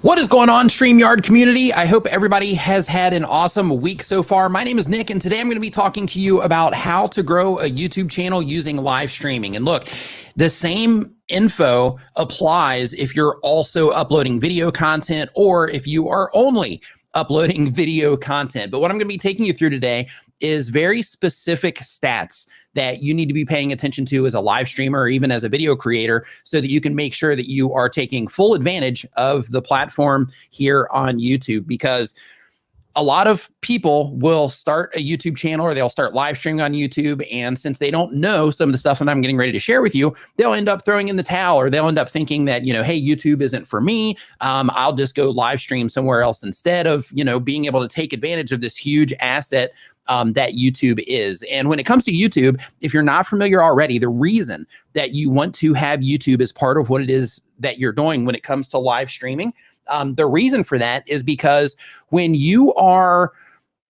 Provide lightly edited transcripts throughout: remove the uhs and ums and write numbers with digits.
What is going on, Streamyard community? I hope everybody has had an awesome week so far. My name is Nick, and today I'm going to be talking to you about how to grow a YouTube channel using live streaming. And look, the same info applies if you're also uploading video content or if you are only uploading video content. But what I'm going to be taking you through today is very specific stats that you need to be paying attention to as a live streamer or even as a video creator so that you can make sure that you are taking full advantage of the platform here on YouTube. Because a lot of people will start a YouTube channel or they'll start live streaming on YouTube. And since they don't know some of the stuff that I'm getting ready to share with you, they'll end up throwing in the towel, or they'll end up thinking that, hey, YouTube isn't for me. I'll just go live stream somewhere else instead of, being able to take advantage of this huge asset that YouTube is. And when it comes to YouTube, if you're not familiar already, the reason that you want to have YouTube as part of what it is that you're doing when it comes to live streaming, the reason for that is because when you are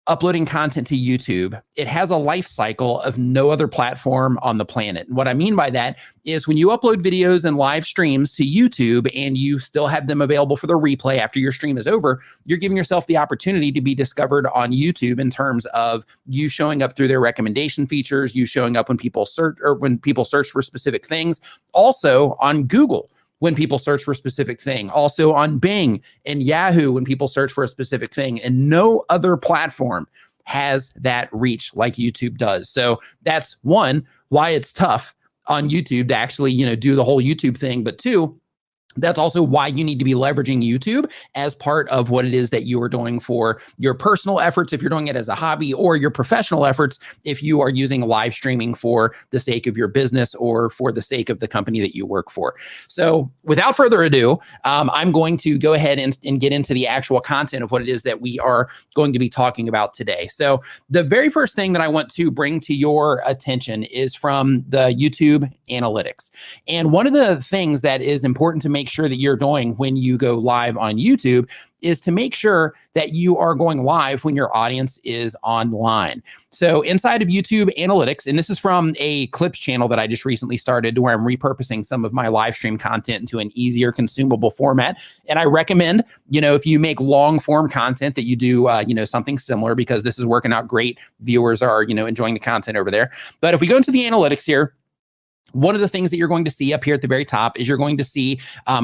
uploading content to YouTube, it has a life cycle of no other platform on the planet. And what I mean by that is when you upload videos and live streams to YouTube and you still have them available for the replay after your stream is over, you're giving yourself the opportunity to be discovered on YouTube in terms of you showing up through their recommendation features, you showing up when people search for specific things, also on Google when people search for a specific thing, also on Bing and Yahoo when people search for a specific thing. And no other platform has that reach like YouTube does. So that's one, why it's tough on YouTube to actually, do the whole YouTube thing. But two, that's also why you need to be leveraging YouTube as part of what it is that you are doing for your personal efforts, if you're doing it as a hobby, or your professional efforts, if you are using live streaming for the sake of your business or for the sake of the company that you work for. So without further ado, I'm going to go ahead and get into the actual content of what it is that we are going to be talking about today. So the very first thing that I want to bring to your attention is from the YouTube analytics. And one of the things that is important to make sure that you're doing when you go live on YouTube is to make sure that you are going live when your audience is online. So inside of YouTube analytics, and this is from a clips channel that I just recently started where I'm repurposing some of my live stream content into an easier consumable format. And I recommend, if you make long form content that you do, something similar, because this is working out great. Viewers are, enjoying the content over there. But if we go into the analytics here, one of the things that you're going to see up here at the very top is you're going to see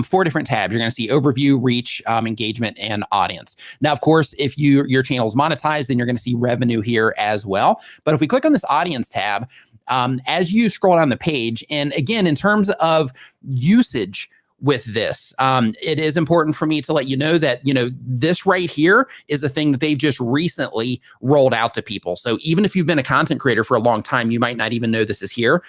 4 different tabs. You're going to see overview, reach, engagement, and audience. Now, of course, if your channel is monetized, then you're going to see revenue here as well. But if we click on this audience tab, as you scroll down the page, and again, in terms of usage with this, it is important for me to let you know that, this right here is a thing that they've just recently rolled out to people. So even if you've been a content creator for a long time, you might not even know this is here.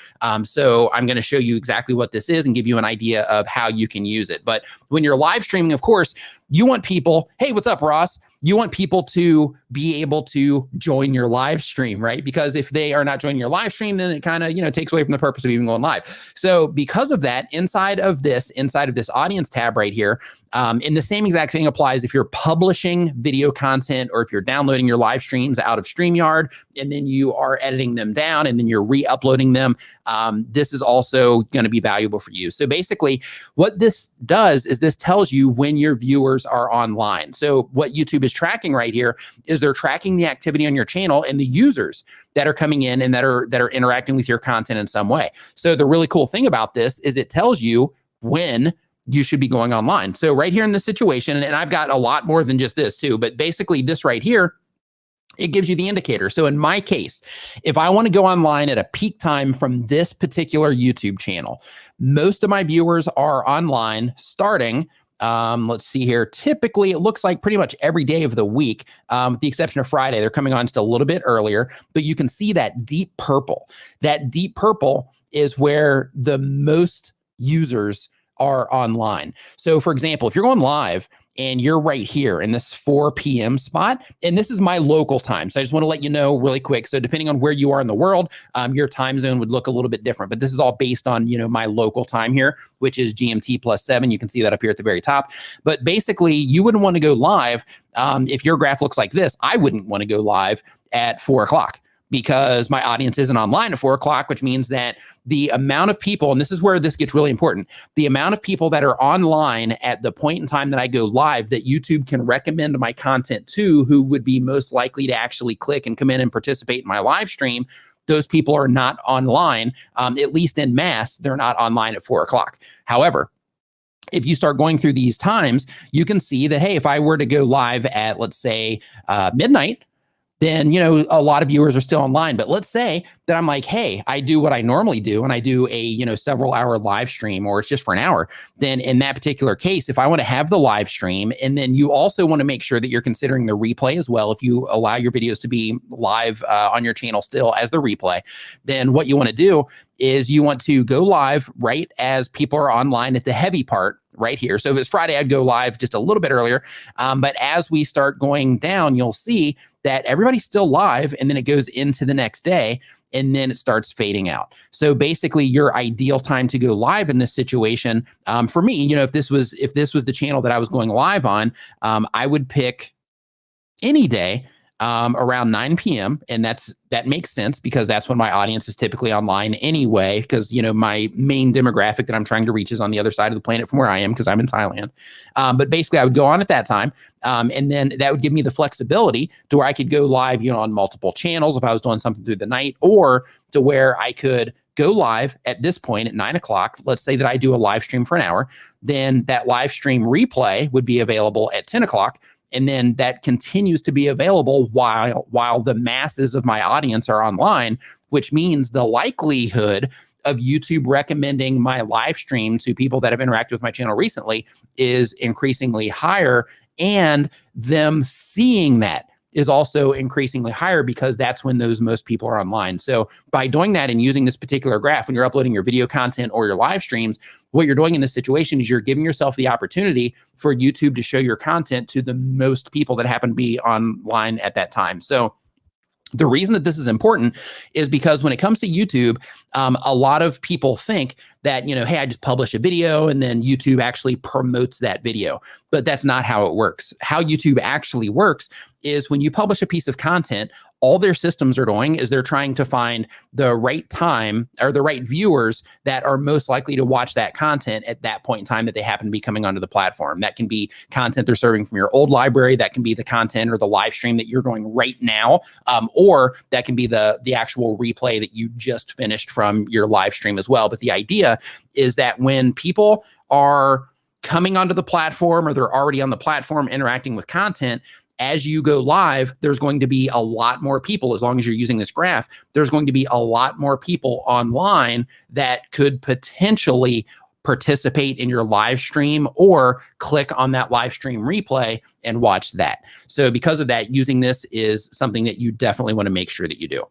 So I'm going to show you exactly what this is and give you an idea of how you can use it. But when you're live streaming, of course, you want people, hey, what's up, Ross? You want people to be able to join your live stream, right? Because if they are not joining your live stream, then it kind of, takes away from the purpose of even going live. So because of that, inside of this audience tab right here, and the same exact thing applies if you're publishing video content or if you're downloading your live streams out of Streamyard and then you are editing them down and then you're re-uploading them. This is also going to be valuable for you. So basically what this does is this tells you when your viewers are online. So what YouTube is tracking right here is they're tracking the activity on your channel and the users that are coming in and that are interacting with your content in some way. So the really cool thing about this is it tells you when you should be going online. So right here in this situation, and I've got a lot more than just this too, but basically this right here, it gives you the indicator. So in my case, if I want to go online at a peak time from this particular YouTube channel, most of my viewers are online starting, let's see here. Typically, it looks like pretty much every day of the week, with the exception of Friday. They're coming on just a little bit earlier, but you can see that deep purple. That deep purple is where the most users are online. So for example, if you're going live and you're right here in this 4 p.m. spot, and this is my local time. So I just want to let you know really quick. So depending on where you are in the world, your time zone would look a little bit different, but this is all based on, my local time here, which is GMT +7. You can see that up here at the very top. But basically you wouldn't want to go live. If your graph looks like this, I wouldn't want to go live at 4 o'clock. because my audience isn't online at 4 o'clock, which means that the amount of people, and this is where this gets really important, the amount of people that are online at the point in time that I go live that YouTube can recommend my content to, who would be most likely to actually click and come in and participate in my live stream, those people are not online, at least in mass, they're not online at 4 o'clock. However, if you start going through these times, you can see that, hey, if I were to go live at, let's say, midnight, then, you know, a lot of viewers are still online. But let's say that I'm like, hey, I do what I normally do and I do a, you know, several hour live stream, or it's just for an hour. Then in that particular case, if I want to have the live stream, and then you also want to make sure that you're considering the replay as well, if you allow your videos to be live on your channel still as the replay, then what you want to do is you want to go live right as people are online at the heavy part right here. So if it's Friday, I'd go live just a little bit earlier. But as we start going down, you'll see that everybody's still live, and then it goes into the next day, and then it starts fading out. So basically your ideal time to go live in this situation, for me, you know, if this was the channel that I was going live on, I would pick any day around 9 p.m. And that makes sense because that's when my audience is typically online anyway, because, you know, my main demographic that I'm trying to reach is on the other side of the planet from where I am, because I'm in Thailand. But basically I would go on at that time. And then that would give me the flexibility to where I could go live, you know, on multiple channels if I was doing something through the night, or to where I could go live at this point at 9 o'clock. Let's say that I do a live stream for an hour, then that live stream replay would be available at 10 o'clock. And then that continues to be available while the masses of my audience are online, which means the likelihood of YouTube recommending my live stream to people that have interacted with my channel recently is increasingly higher, and them seeing that is also increasingly higher because that's when most people are online. So by doing that and using this particular graph, when you're uploading your video content or your live streams, what you're doing in this situation is you're giving yourself the opportunity for YouTube to show your content to the most people that happen to be online at that time. So the reason that this is important is because when it comes to YouTube, a lot of people think that, you know, hey, I just publish a video and then YouTube actually promotes that video. But that's not how it works. How YouTube actually works is when you publish a piece of content, all their systems are doing is they're trying to find the right time or the right viewers that are most likely to watch that content at that point in time that they happen to be coming onto the platform. That can be content they're serving from your old library. That can be the content or the live stream that you're doing right now. Or that can be the actual replay that you just finished from your live stream as well. But the idea is that when people are coming onto the platform or they're already on the platform interacting with content, as you go live, there's going to be a lot more people, as long as you're using this graph, there's going to be a lot more people online that could potentially participate in your live stream or click on that live stream replay and watch that. So because of that, using this is something that you definitely want to make sure that you do.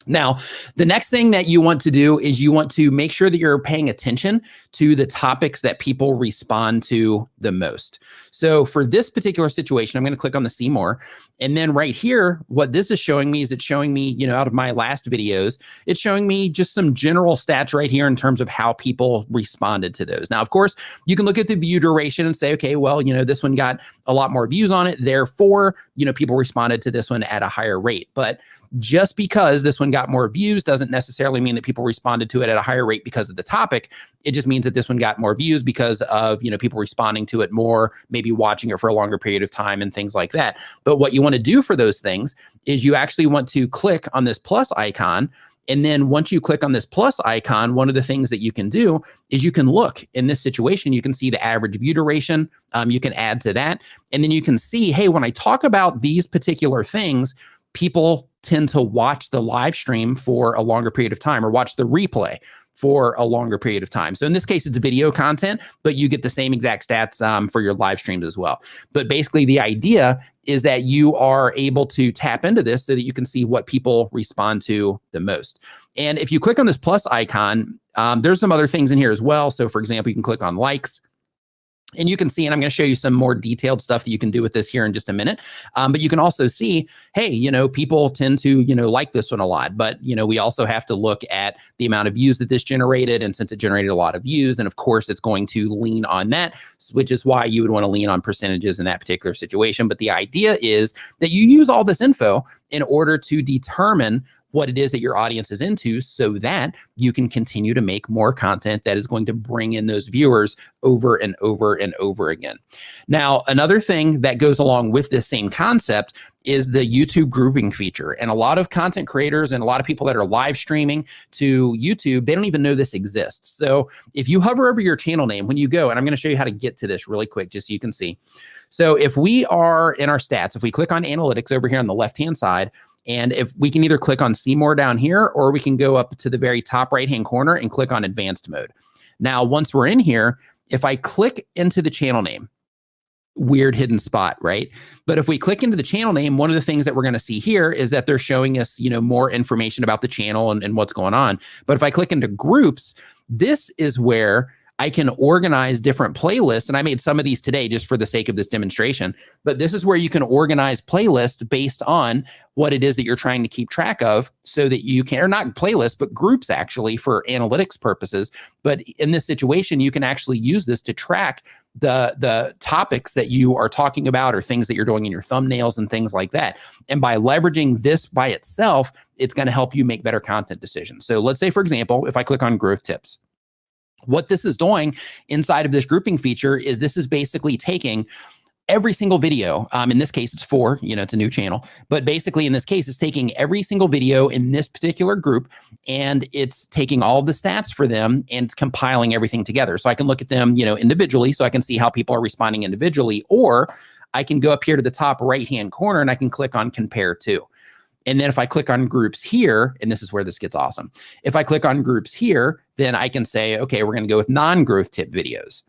Now, the next thing that you want to do is you want to make sure that you're paying attention to the topics that people respond to the most. So for this particular situation, I'm going to click on the see more. And then right here, what this is showing me is it's showing me, you know, out of my last videos, it's showing me just some general stats right here in terms of how people responded to those. Now, of course, you can look at the view duration and say, okay, well, you know, this one got a lot more views on it. Therefore, you know, people responded to this one at a higher rate. But just because this one got more views doesn't necessarily mean that people responded to it at a higher rate because of the topic. It just means that this one got more views because of, you know, people responding to it more, maybe watching it for a longer period of time and things like that. But what you want to do for those things is you actually want to click on this plus icon. And then once you click on this plus icon, one of the things that you can do is you can look in this situation, you can see the average view duration. You can add to that. And then you can see, hey, when I talk about these particular things, people tend to watch the live stream for a longer period of time or watch the replay for a longer period of time. So in this case, it's video content, but you get the same exact stats for your live streams as well. But basically the idea is that you are able to tap into this so that you can see what people respond to the most. And if you click on this plus icon, there's some other things in here as well. So for example, you can click on likes. And you can see, and I'm going to show you some more detailed stuff that you can do with this here in just a minute. But you can also see, hey, you know, people tend to, you know, like this one a lot. But, you know, we also have to look at the amount of views that this generated. And since it generated a lot of views, then of course it's going to lean on that, which is why you would want to lean on percentages in that particular situation. But the idea is that you use all this info in order to determine what it is that your audience is into so that you can continue to make more content that is going to bring in those viewers over and over and over again. Now, another thing that goes along with this same concept is the YouTube grouping feature. And a lot of content creators and a lot of people that are live streaming to YouTube, they don't even know this exists. So if you hover over your channel name, when you go, and I'm going to show you how to get to this really quick, just so you can see. So if we are in our stats, if we click on analytics over here on the left-hand side, and if we can either click on see more down here, or we can go up to the very top right-hand corner and click on advanced mode. Now, once we're in here, if I click into the channel name, weird hidden spot, right? But if we click into the channel name, one of the things that we're going to see here is that they're showing us, more information about the channel and what's going on. But if I click into groups, this is where I can organize different playlists. And I made some of these today just for the sake of this demonstration. But this is where you can organize playlists based on what it is that you're trying to keep track of, so that you can, or not playlists, but groups actually for analytics purposes. But in this situation, you can actually use this to track the topics that you are talking about, or things that you're doing in your thumbnails and things like that. And by leveraging this by itself, it's going to help you make better content decisions. So let's say, for example, if I click on growth tips, what this is doing inside of this grouping feature is this is basically taking every single video. In this case, it's 4, it's a new channel, but basically in this case, it's taking every single video in this particular group, and it's taking all the stats for them and it's compiling everything together. So I can look at them, individually, so I can see how people are responding individually, or I can go up here to the top right-hand corner and I can click on compare to. And then if I click on groups here, and this is where this gets awesome. If I click on groups here, then I can say, okay, we're going to go with non-growth tip videos.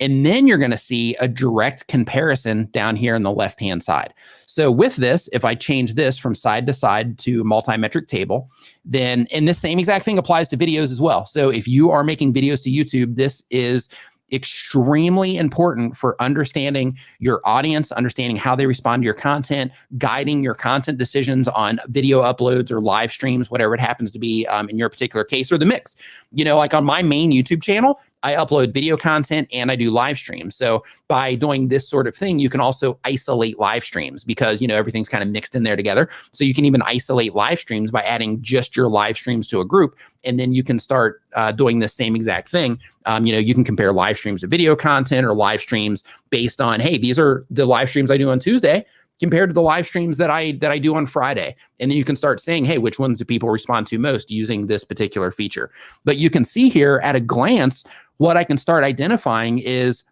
And then you're going to see a direct comparison down here on the left-hand side. So with this, if I change this from side to side to multi-metric table, then, and this same exact thing applies to videos as well. So if you are making videos to YouTube, this is extremely important for understanding your audience, understanding how they respond to your content, guiding your content decisions on video uploads or live streams, whatever it happens to be in your particular case, or the mix. Like on my main YouTube channel, I upload video content and I do live streams. So by doing this sort of thing, you can also isolate live streams because, everything's kind of mixed in there together. So you can even isolate live streams by adding just your live streams to a group. And then you can start doing the same exact thing. You can compare live streams to video content, or live streams based on, hey, these are the live streams I do on Tuesday compared to the live streams that I do on Friday. And then you can start saying, hey, which ones do people respond to most using this particular feature? But you can see here at a glance, what I can start identifying is,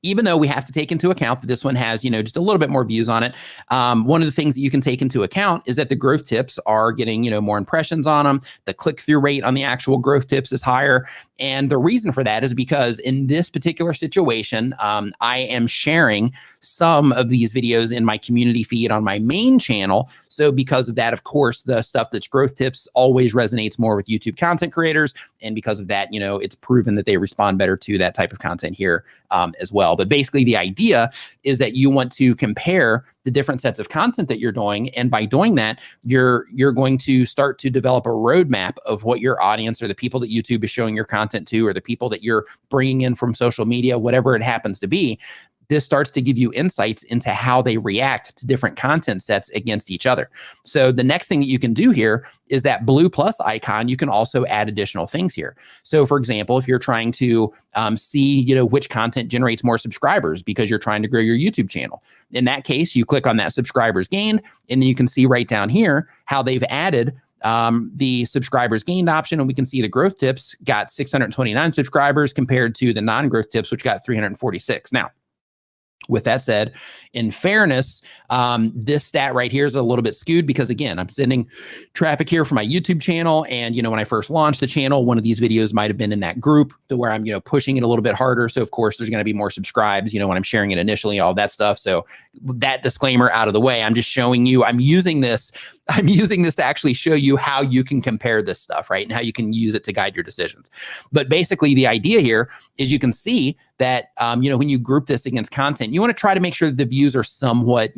even though we have to take into account that this one has, just a little bit more views on it, one of the things that you can take into account is that the growth tips are getting, more impressions on them. The click-through rate on the actual growth tips is higher. And the reason for that is because in this particular situation, I am sharing some of these videos in my community feed on my main channel. So because of that, of course, the stuff that's growth tips always resonates more with YouTube content creators. And because of that, it's proven that they respond better to that type of content here as well. But basically the idea is that you want to compare the different sets of content that you're doing. And by doing that, you're going to start to develop a roadmap of what your audience, or the people that YouTube is showing your content to, or the people that you're bringing in from social media, whatever it happens to be. This starts to give you insights into how they react to different content sets against each other. So the next thing that you can do here is that blue plus icon. You can also add additional things here. So for example, if you're trying to see, which content generates more subscribers because you're trying to grow your YouTube channel, in that case, you click on that subscribers gained, and then you can see right down here how they've added the subscribers gained option, and we can see the growth tips got 629 subscribers compared to the non-growth tips, which got 346. Now, with that said, in fairness, this stat right here is a little bit skewed because, again, I'm sending traffic here from my YouTube channel. And, when I first launched the channel, one of these videos might have been in that group to where I'm, pushing it a little bit harder. So, of course, there's going to be more subscribes, when I'm sharing it initially, all that stuff. So that disclaimer out of the way, I'm just showing you, I'm using this to actually show you how you can compare this stuff, right? And how you can use it to guide your decisions. But basically, the idea here is you can see that, when you group this against content, you want to try to make sure that the views are somewhat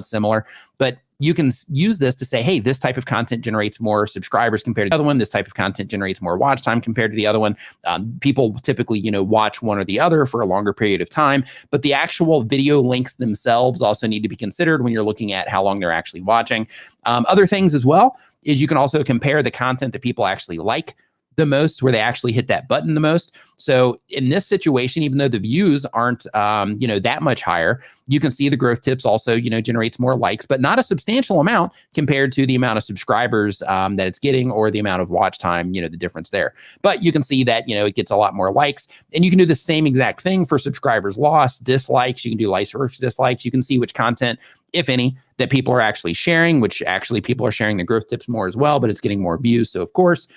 similar. But you can use this to say, hey, this type of content generates more subscribers compared to the other one. This type of content generates more watch time compared to the other one. People typically, watch one or the other for a longer period of time, but the actual video links themselves also need to be considered when you're looking at how long they're actually watching. Other things as well is you can also compare the content that people actually like the most, where they actually hit that button the most. So in this situation, even though the views aren't, that much higher, you can see the growth tips also, generates more likes, but not a substantial amount compared to the amount of subscribers that it's getting or the amount of watch time, the difference there. But you can see that, it gets a lot more likes, and you can do the same exact thing for subscribers lost, dislikes. You can do likes versus dislikes. You can see which content, if any, that people are actually sharing, which actually people are sharing the growth tips more as well, but it's getting more views. So of course,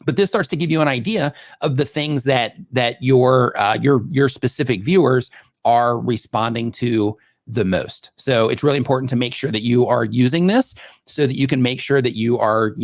but this starts to give you an idea of the things that your specific viewers are responding to the most. So it's really important to make sure that you are using this so that you can make sure that you are,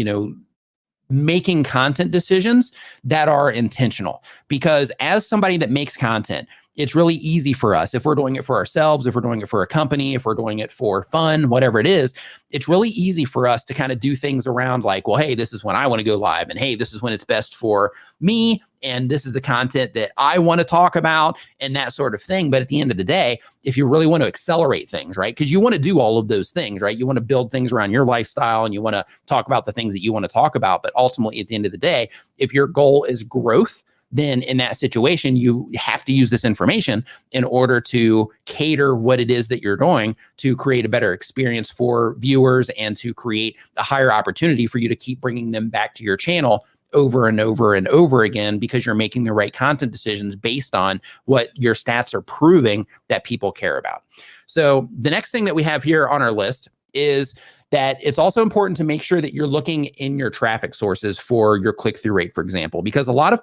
making content decisions that are intentional. Because as somebody that makes content, it's really easy for us, if we're doing it for ourselves, if we're doing it for a company, if we're doing it for fun, whatever it is, it's really easy for us to kind of do things around like, well, hey, this is when I want to go live, and hey, this is when it's best for me, and this is the content that I want to talk about, and that sort of thing. But at the end of the day, if you really want to accelerate things, right? Because you want to do all of those things, right? You want to build things around your lifestyle, and you want to talk about the things that you want to talk about. But ultimately, at the end of the day, if your goal is growth, then in that situation, you have to use this information in order to cater what it is that you're doing to create a better experience for viewers and to create a higher opportunity for you to keep bringing them back to your channel over and over and over again, because you're making the right content decisions based on what your stats are proving that people care about. So the next thing that we have here on our list is that it's also important to make sure that you're looking in your traffic sources for your click-through rate, for example, because a lot of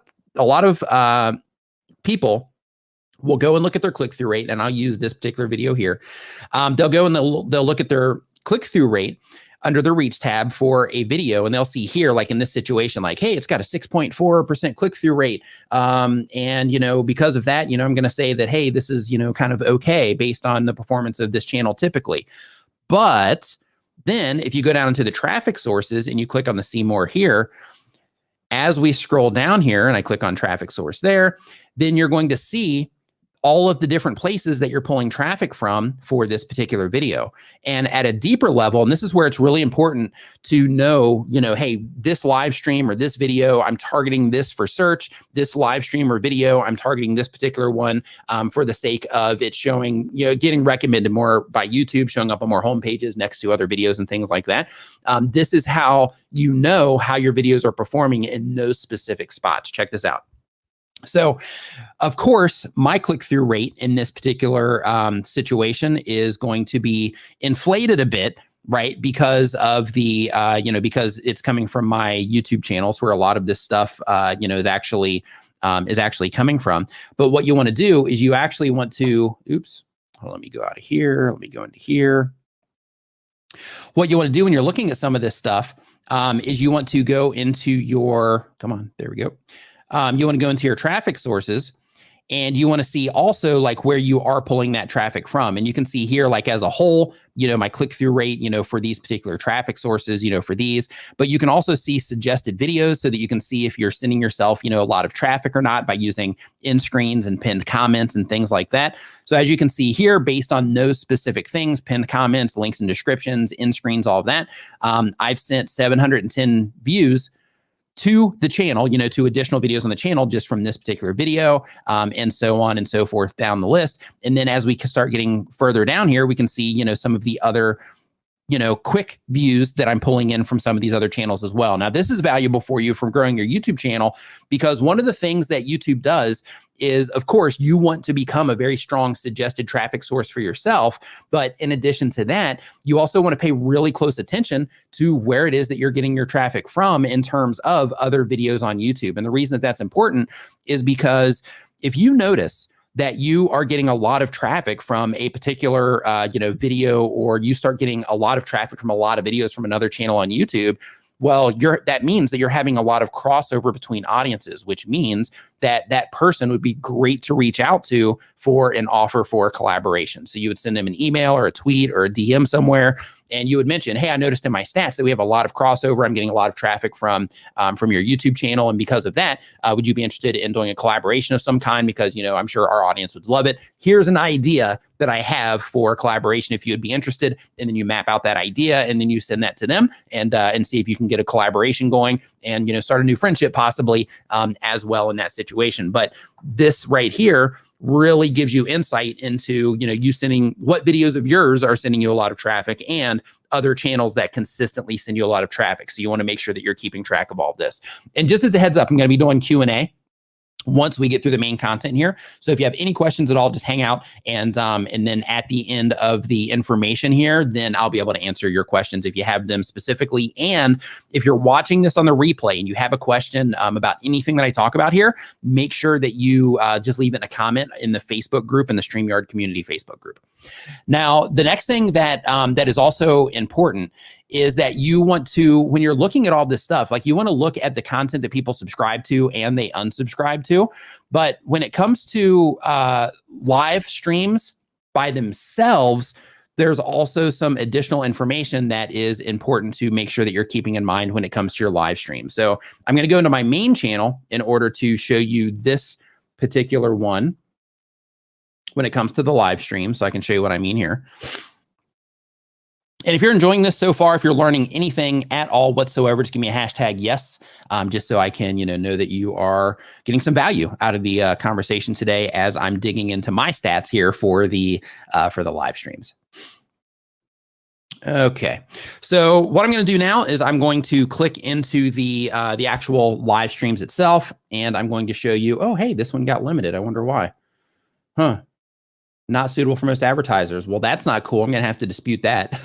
people will go and look at their click-through rate, and I'll use this particular video here. They'll go and they'll look at their click-through rate under the reach tab for a video, and they'll see here, like in this situation, like, hey, it's got a 6.4% click-through rate. And, because of that, I'm going to say that, hey, this is, kind of okay based on the performance of this channel typically. But then if you go down to the traffic sources and you click on the see more here, as we scroll down here and I click on traffic source there, then you're going to see all of the different places that you're pulling traffic from for this particular video. And at a deeper level, and this is where it's really important to know, hey, this live stream or this video, I'm targeting this for search. This live stream or video, I'm targeting this particular one for the sake of it showing, getting recommended more by YouTube, showing up on more homepages next to other videos and things like that. This is how you know how your videos are performing in those specific spots. Check this out. So, of course, my click-through rate in this particular situation is going to be inflated a bit, right? Because of the, because it's coming from my YouTube channels where a lot of this stuff, is actually coming from. But what you want to do is you actually want to, let me go out of here. Let me go into here. What you want to do when you're looking at some of this stuff is you want to go into your, there we go. You want to go into your traffic sources, and you want to see also like where you are pulling that traffic from. And you can see here, like as a whole, my click-through rate, for these particular traffic sources, for these, but you can also see suggested videos so that you can see if you're sending yourself, a lot of traffic or not by using end screens and pinned comments and things like that. So as you can see here, based on those specific things, pinned comments, links and descriptions, end screens, all of that, I've sent 710 views to the channel, to additional videos on the channel just from this particular video, and so on and so forth down the list. And then as we start getting further down here, we can see, some of the other, quick views that I'm pulling in from some of these other channels as well. Now, this is valuable for you for growing your YouTube channel, because one of the things that YouTube does is, of course, you want to become a very strong suggested traffic source for yourself. But in addition to that, you also want to pay really close attention to where it is that you're getting your traffic from in terms of other videos on YouTube. And the reason that that's important is because if you notice that you are getting a lot of traffic from a particular, video, or you start getting a lot of traffic from a lot of videos from another channel on YouTube, well, that means that you're having a lot of crossover between audiences, which means that that person would be great to reach out to for an offer for collaboration. So you would send them an email or a tweet or a DM somewhere, and you would mention, hey, I noticed in my stats that we have a lot of crossover. I'm getting a lot of traffic from your YouTube channel. And because of that, would you be interested in doing a collaboration of some kind? Because, I'm sure our audience would love it. Here's an idea that I have for collaboration if you would be interested. And then you map out that idea and then you send that to them and see if you can get a collaboration going and, start a new friendship possibly as well in that situation. But this right here really gives you insight into, you sending what videos of yours are sending you a lot of traffic and other channels that consistently send you a lot of traffic. So you want to make sure that you're keeping track of all of this. And just as a heads up, I'm going to be doing Q&A once we get through the main content here. So if you have any questions at all, just hang out. And then at the end of the information here, then I'll be able to answer your questions if you have them specifically. And if you're watching this on the replay and you have a question about anything that I talk about here, make sure that you just leave it in a comment in the Facebook group, in the Streamyard community Facebook group. Now, the next thing that that is also important is that you want to, when you're looking at all this stuff, like you want to look at the content that people subscribe to and they unsubscribe to. But when it comes to live streams by themselves, there's also some additional information that is important to make sure that you're keeping in mind when it comes to your live stream. So I'm going to go into my main channel in order to show you this particular one when it comes to the live stream. So I can show you what I mean here. And if you're enjoying this so far, if you're learning anything at all whatsoever, just give me a hashtag yes, just so I can, know that you are getting some value out of the conversation today as I'm digging into my stats here for the live streams. Okay, so what I'm going to do now is I'm going to click into the actual live streams itself, and I'm going to show you, oh, hey, this one got limited. I wonder why. Huh. Not suitable for most advertisers. Well, that's not cool. I'm going to have to dispute that.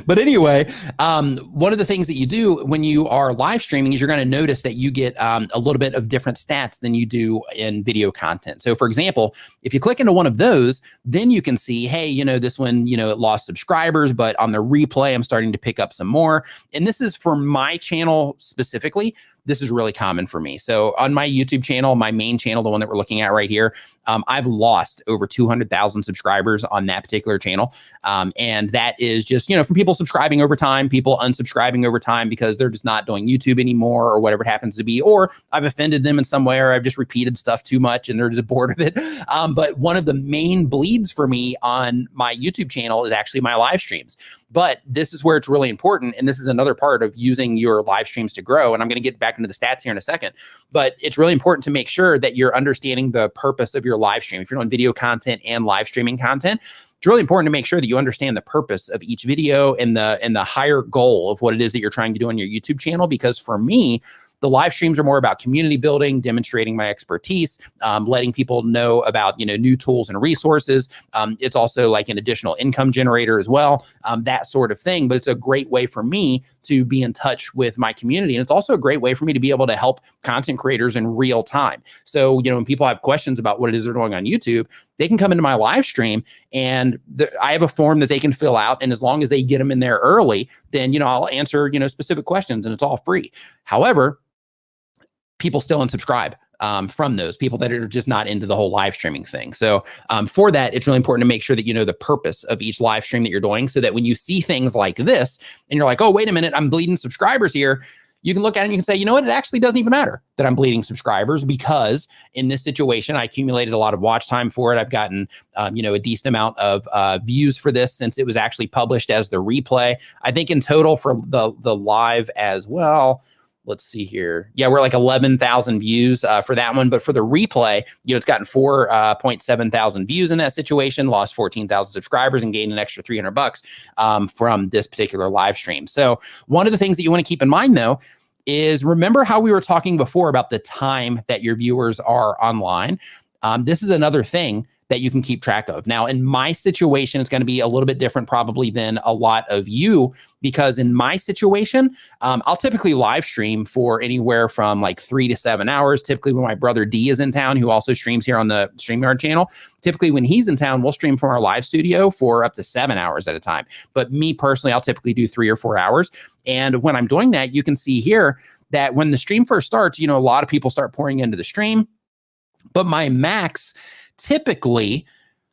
But anyway, one of the things that you do when you are live streaming is you're going to notice that you get a little bit of different stats than you do in video content. So for example, if you click into one of those, then you can see, hey, this one, it lost subscribers, but on the replay, I'm starting to pick up some more. And this is for my channel specifically. This is really common for me. So on my YouTube channel, my main channel, the one that we're looking at right here, I've lost over 200,000 subscribers on that particular channel. And that is just, from people subscribing over time, people unsubscribing over time because they're just not doing YouTube anymore or whatever it happens to be, or I've offended them in some way, or I've just repeated stuff too much and they're just bored of it. But one of the main bleeds for me on my YouTube channel is actually my live streams. But this is where it's really important. And this is another part of using your live streams to grow. And I'm going to get back into the stats here in a second. But it's really important to make sure that you're understanding the purpose of your live stream. If you're doing video content and live streaming content, it's really important to make sure that you understand the purpose of each video and the higher goal of what it is that you're trying to do on your YouTube channel. Because for me, the live streams are more about community building, demonstrating my expertise, letting people know about, new tools and resources. It's also like an additional income generator as well, that sort of thing. But it's a great way for me to be in touch with my community. And it's also a great way for me to be able to help content creators in real time. So, when people have questions about what it is they're doing on YouTube, they can come into my live stream and I have a form that they can fill out. And as long as they get them in there early, then, I'll answer, specific questions and it's all free. However, people still unsubscribe from those people that are just not into the whole live streaming thing. So for that, it's really important to make sure that you know the purpose of each live stream that you're doing so that when you see things like this and you're like, oh, wait a minute, I'm bleeding subscribers here. You can look at it and you can say, you know what, it actually doesn't even matter that I'm bleeding subscribers because in this situation, I accumulated a lot of watch time for it. I've gotten, a decent amount of views for this since it was actually published as the replay. I think in total for the live as well, let's see here. Yeah, we're like 11,000 views for that one. But for the replay, it's gotten 4.7 thousand views in that situation, lost 14,000 subscribers and gained an extra $300 from this particular live stream. So one of the things that you want to keep in mind, though, is remember how we were talking before about the time that your viewers are online. This is another thing that you can keep track of. Now, in my situation, it's going to be a little bit different probably than a lot of you, because in my situation, I'll typically live stream for anywhere from like 3 to 7 hours. Typically when my brother D is in town, who also streams here on the Streamyard channel, typically when he's in town, we'll stream from our live studio for up to 7 hours at a time. But me personally, I'll typically do 3 or 4 hours. And when I'm doing that, you can see here that when the stream first starts, a lot of people start pouring into the stream. but my max typically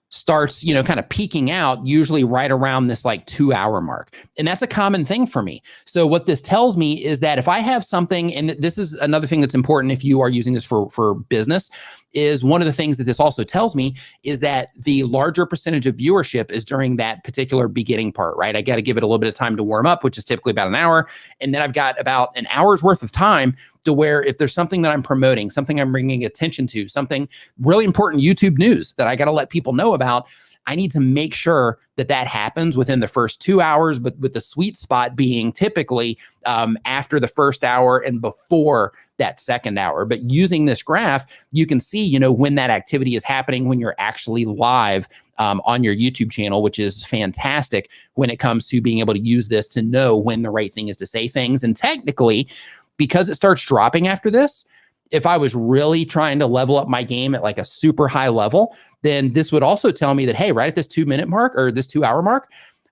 starts, kind of peaking out usually right around this like 2-hour mark. And that's a common thing for me. So what this tells me is that if I have something, and this is another thing that's important if you are using this for business, is one of the things that this also tells me is that the larger percentage of viewership is during that particular beginning part, right? I got to give it a little bit of time to warm up, which is typically about an hour. And then I've got about an hour's worth of time to where if there's something that I'm promoting, something I'm bringing attention to, something really important YouTube news that I got to let people know about, I need to make sure that that happens within the first 2 hours, but with the sweet spot being typically after the first hour and before that second hour. But using this graph, you can see, when that activity is happening, when you're actually live on your YouTube channel, which is fantastic when it comes to being able to use this to know when the right thing is to say things. And technically, because it starts dropping after this, if I was really trying to level up my game at like a super high level, then this would also tell me that, hey, right at this 2-minute mark or this 2-hour mark,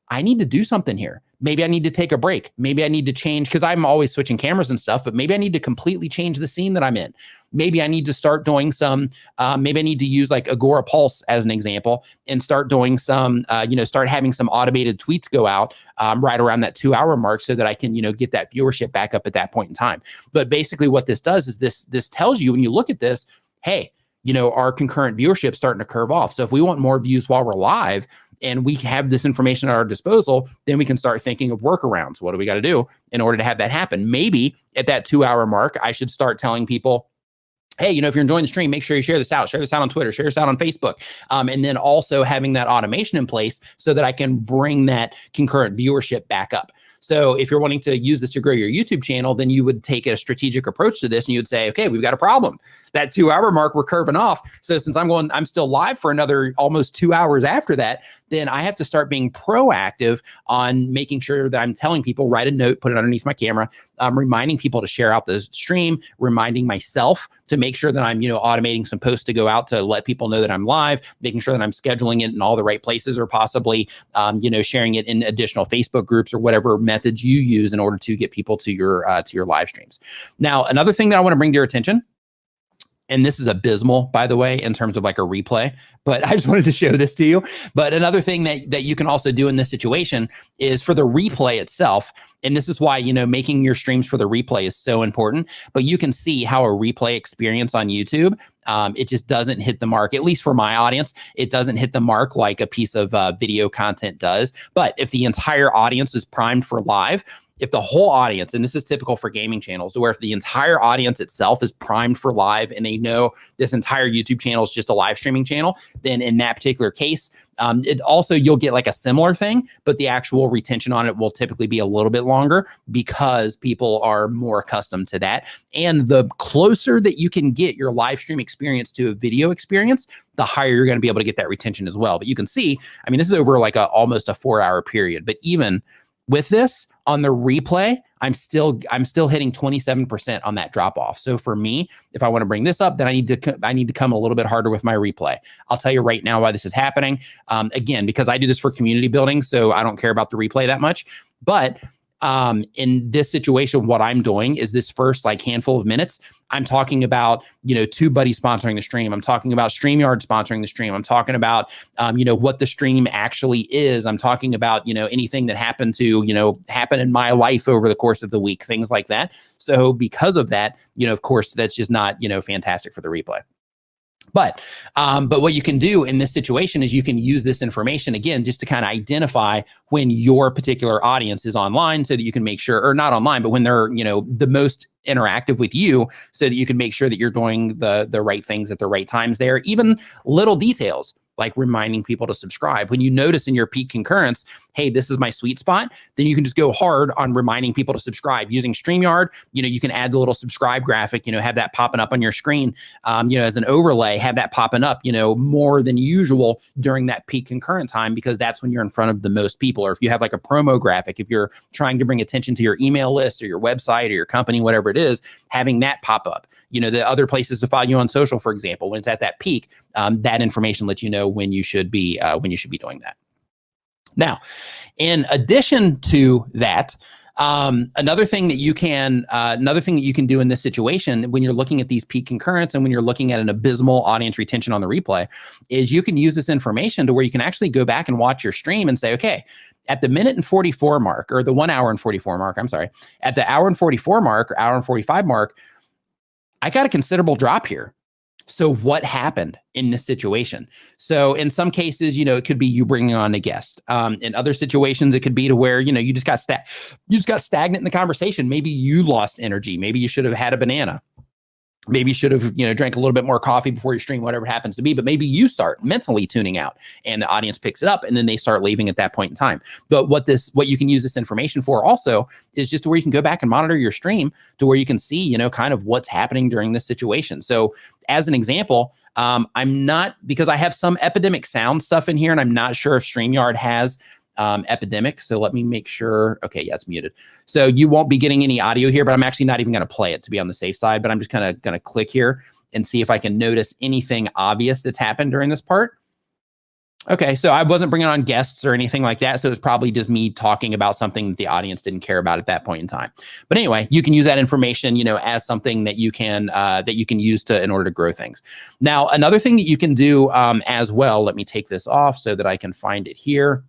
I need to do something here. Maybe I need to take a break. Maybe I need to change, because I'm always switching cameras and stuff, but maybe I need to completely change the scene that I'm in. Maybe I need to start doing some, maybe I need to use like Agora Pulse as an example and start doing some, start having some automated tweets go out right around that 2-hour mark so that I can, get that viewership back up at that point in time. But basically what this does is this tells you when you look at this, hey, our concurrent viewership starting to curve off. So if we want more views while we're live, and we have this information at our disposal, then we can start thinking of workarounds. What do we got to do in order to have that happen? Maybe at that 2-hour mark, I should start telling people, hey, if you're enjoying the stream, make sure you share this out on Twitter, share this out on Facebook. And then also having that automation in place so that I can bring that concurrent viewership back up. So if you're wanting to use this to grow your YouTube channel, then you would take a strategic approach to this and you would say, okay, we've got a problem. That 2-hour mark, we're curving off. So since I'm still live for another almost 2 hours after that, then I have to start being proactive on making sure that I'm telling people, write a note, put it underneath my camera, reminding people to share out the stream, reminding myself to make sure that I'm, automating some posts to go out to let people know that I'm live, making sure that I'm scheduling it in all the right places, or possibly, sharing it in additional Facebook groups or whatever methods you use in order to get people to your live streams. Now, another thing that I want to bring to your attention, and this is abysmal, by the way, in terms of like a replay, but I just wanted to show this to you. But another thing that you can also do in this situation is for the replay itself. And this is why, making your streams for the replay is so important. But you can see how a replay experience on YouTube, it just doesn't hit the mark. At least for my audience, it doesn't hit the mark like a piece of video content does. But if the entire audience is primed for live, if the whole audience, and this is typical for gaming channels, to where if the entire audience itself is primed for live and they know this entire YouTube channel is just a live streaming channel, then in that particular case, it also, you'll get like a similar thing, but the actual retention on it will typically be a little bit longer because people are more accustomed to that. And the closer that you can get your live stream experience to a video experience, the higher you're going to be able to get that retention as well. But you can see, this is over like almost a 4-hour period, but even with this on the replay, I'm still hitting 27% on that drop off. So for me, if I want to bring this up, then I need to come a little bit harder with my replay. I'll tell you right now why this is happening. Again, because I do this for community building, so I don't care about the replay that much. But in this situation, what I'm doing is this first like handful of minutes, I'm talking about, TubeBuddy sponsoring the stream. I'm talking about Streamyard sponsoring the stream. I'm talking about, what the stream actually is. I'm talking about, anything that happened to, happen in my life over the course of the week, things like that. So because of that, of course, that's just not, fantastic for the replay. But what you can do in this situation is you can use this information again, just to kind of identify when your particular audience is online so that you can make sure, or not online, but when they're, the most interactive with you so that you can make sure that you're doing the right things at the right times there. Even little details like reminding people to subscribe. When you notice in your peak concurrence, hey, this is my sweet spot, then you can just go hard on reminding people to subscribe. Using Streamyard, you can add the little subscribe graphic, have that popping up on your screen, as an overlay, have that popping up, more than usual during that peak concurrent time, because that's when you're in front of the most people. Or if you have like a promo graphic, if you're trying to bring attention to your email list or your website or your company, whatever it is, having that pop up. The other places to follow you on social, for example, when it's at that peak, that information lets you know when you should be doing that. Now, in addition to that, Another thing that you can do in this situation when you're looking at these peak concurrents and when you're looking at an abysmal audience retention on the replay is you can use this information to where you can actually go back and watch your stream and say, okay, at the minute and 44 mark, or the 1 hour and 44 mark, I'm sorry, at the hour and 44 mark or hour and 45 mark, I got a considerable drop here. So what happened in this situation? So in some cases, it could be you bringing on a guest. In other situations, it could be to where, you just got stagnant in the conversation. Maybe you lost energy. Maybe you should have had a banana. Maybe you should have, drank a little bit more coffee before your stream, whatever it happens to be. But maybe you start mentally tuning out and the audience picks it up and then they start leaving at that point in time. But what you can use this information for also is just to where you can go back and monitor your stream to where you can see, kind of what's happening during this situation. So as an example, because I have some epidemic sound stuff in here and I'm not sure if Streamyard has epidemic. So let me make sure. Okay, yeah, it's muted. So you won't be getting any audio here, but I'm actually not even going to play it to be on the safe side, but I'm just kind of going to click here and see if I can notice anything obvious that's happened during this part. Okay, so I wasn't bringing on guests or anything like that. So it's probably just me talking about something that the audience didn't care about at that point in time. But anyway, you can use that information, as something that you can use in order to grow things. Now, another thing that you can do as well, let me take this off so that I can find it here,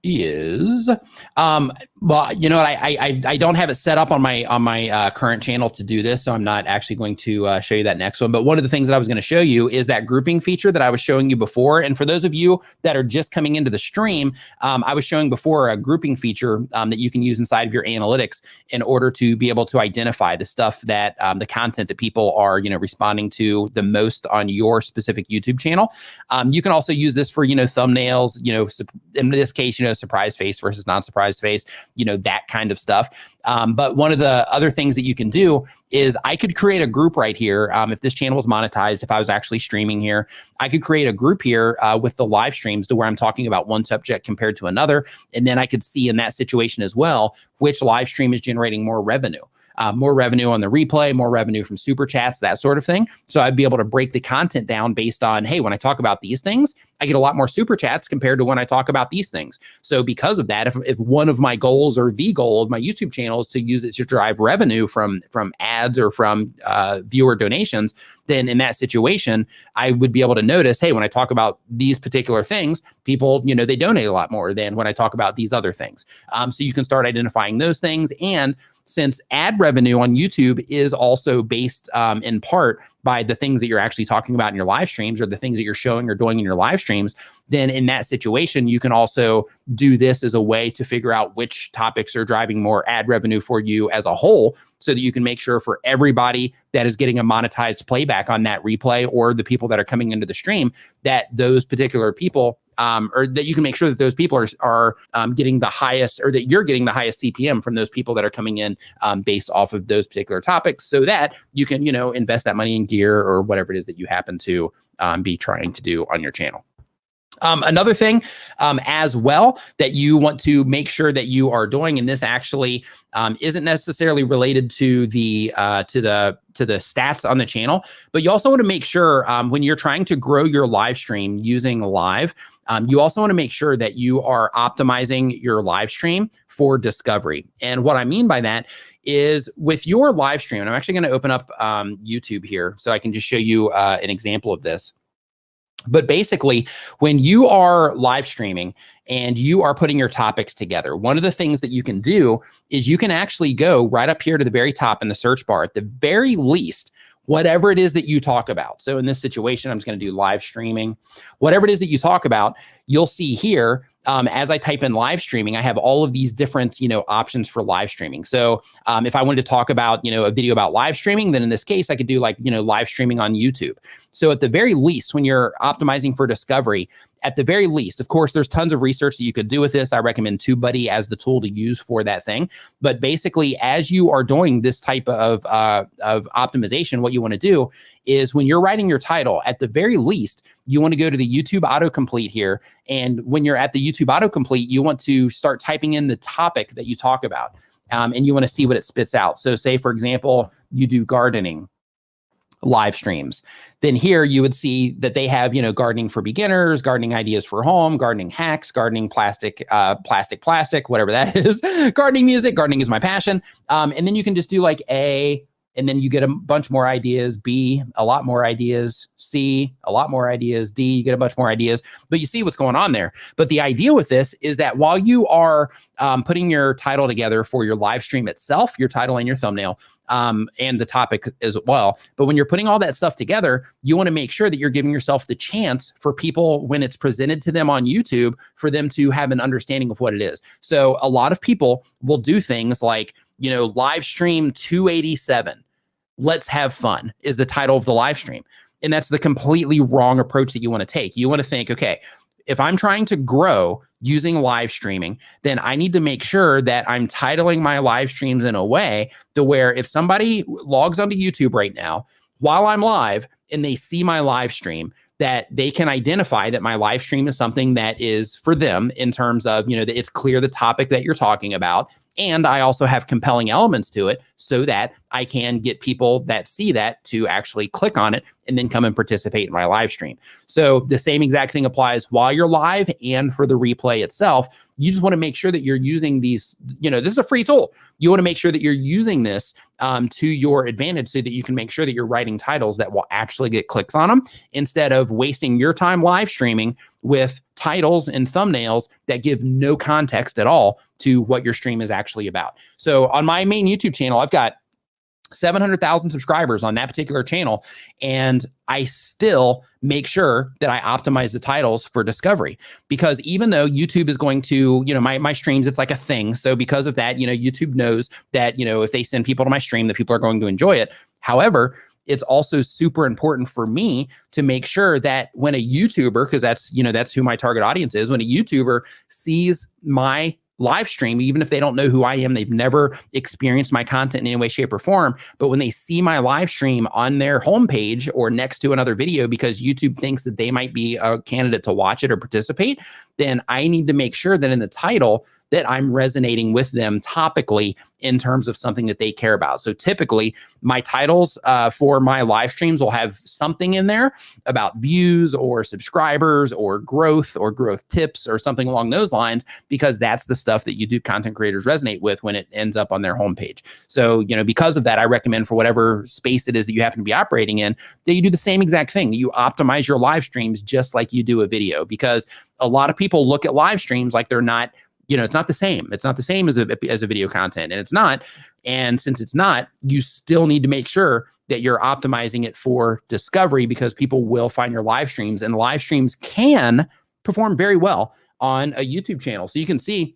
is well, you know what, I don't have it set up on my current channel to do this, so I'm not actually going to show you that next one. But one of the things that I was going to show you is that grouping feature that I was showing you before. And for those of you that are just coming into the stream, I was showing before a grouping feature that you can use inside of your analytics in order to be able to identify the stuff that the content that people are responding to the most on your specific YouTube channel. You can also use this for thumbnails, in this case, surprise face versus non-surprise face, that kind of stuff. But one of the other things that you can do is I could create a group right here. If this channel was monetized, if I was actually streaming here, I could create a group here with the live streams to where I'm talking about one subject compared to another. And then I could see in that situation as well, which live stream is generating more revenue. More revenue on the replay, more revenue from super chats, that sort of thing. So I'd be able to break the content down based on, hey, when I talk about these things, I get a lot more super chats compared to when I talk about these things. So because of that, if one of my goals or the goal of my YouTube channel is to use it to drive revenue from ads or from viewer donations, then in that situation, I would be able to notice, hey, when I talk about these particular things, people, they donate a lot more than when I talk about these other things. So you can start identifying those things. And since ad revenue on YouTube is also based in part by the things that you're actually talking about in your live streams or the things that you're showing or doing in your live streams, then in that situation, you can also do this as a way to figure out which topics are driving more ad revenue for you as a whole, so that you can make sure for everybody that is getting a monetized playback on that replay or the people that are coming into the stream, that those particular people or that you can make sure that those people are getting the highest, or that you're getting the highest CPM from those people that are coming in based off of those particular topics, so that you can, invest that money in gear or whatever it is that you happen to be trying to do on your channel. Another thing as well that you want to make sure that you are doing, and this actually isn't necessarily related to the stats on the channel, but you also want to make sure when you're trying to grow your live stream using live, you also want to make sure that you are optimizing your live stream for discovery. And what I mean by that is with your live stream, and I'm actually going to open up YouTube here so I can just show you an example of this. But basically, when you are live streaming and you are putting your topics together, one of the things that you can do is you can actually go right up here to the very top in the search bar, at the very least, whatever it is that you talk about. So in this situation, I'm just going to do live streaming. Whatever it is that you talk about, you'll see here, as I type in live streaming, I have all of these different, options for live streaming. So if I wanted to talk about, a video about live streaming, then in this case, I could do like, live streaming on YouTube. So at the very least, when you're optimizing for discovery, at the very least, of course, there's tons of research that you could do with this. I recommend TubeBuddy as the tool to use for that thing. But basically, as you are doing this type of optimization, what you want to do is when you're writing your title, at the very least, you want to go to the YouTube autocomplete here. And when you're at the YouTube autocomplete, you want to start typing in the topic that you talk about. And you want to see what it spits out. So say, for example, you do gardening. live streams. Then here you would see that they have, gardening for beginners, gardening ideas for home, gardening hacks, gardening plastic, whatever that is, gardening music, gardening is my passion. And then you can just do like A, and then you get a bunch more ideas, B, a lot more ideas, C, a lot more ideas, D, you get a bunch more ideas, but you see what's going on there. But the idea with this is that while you are putting your title together for your live stream itself, your title and your thumbnail, and the topic as well. But when you're putting all that stuff together, you want to make sure that you're giving yourself the chance for people, when it's presented to them on YouTube, for them to have an understanding of what it is. So a lot of people will do things like, live stream 287. Let's have fun is the title of the live stream. And that's the completely wrong approach that you want to take. You want to think, okay, if I'm trying to grow using live streaming, then I need to make sure that I'm titling my live streams in a way to where if somebody logs onto YouTube right now while I'm live and they see my live stream, that they can identify that my live stream is something that is for them in terms of, that it's clear the topic that you're talking about. And I also have compelling elements to it so that I can get people that see that to actually click on it and then come and participate in my live stream. So the same exact thing applies while you're live and for the replay itself. You just want to make sure that you're using these, this is a free tool. You want to make sure that you're using this to your advantage so that you can make sure that you're writing titles that will actually get clicks on them instead of wasting your time live streaming with titles and thumbnails that give no context at all to what your stream is actually about. So on my main YouTube channel, I've got 700,000 subscribers on that particular channel. And I still make sure that I optimize the titles for discovery, because even though YouTube is going to, my streams, it's like a thing. So because of that, YouTube knows that, if they send people to my stream, that people are going to enjoy it. However, it's also super important for me to make sure that when a YouTuber, because that's who my target audience is, when a YouTuber sees my live stream, even if they don't know who I am, they've never experienced my content in any way, shape, or form. But when they see my live stream on their homepage or next to another video because YouTube thinks that they might be a candidate to watch it or participate, then I need to make sure that in the title that I'm resonating with them topically in terms of something that they care about. So typically my titles for my live streams will have something in there about views or subscribers or growth tips or something along those lines, because that's the stuff that YouTube content creators resonate with when it ends up on their homepage. So, because of that, I recommend for whatever space it is that you happen to be operating in, that you do the same exact thing. You optimize your live streams just like you do a video, because a lot of people look at live streams like they're not, it's not the same. It's not the same as a video content, and it's not. And since it's not, you still need to make sure that you're optimizing it for discovery, because people will find your live streams, and live streams can perform very well on a YouTube channel. So you can see,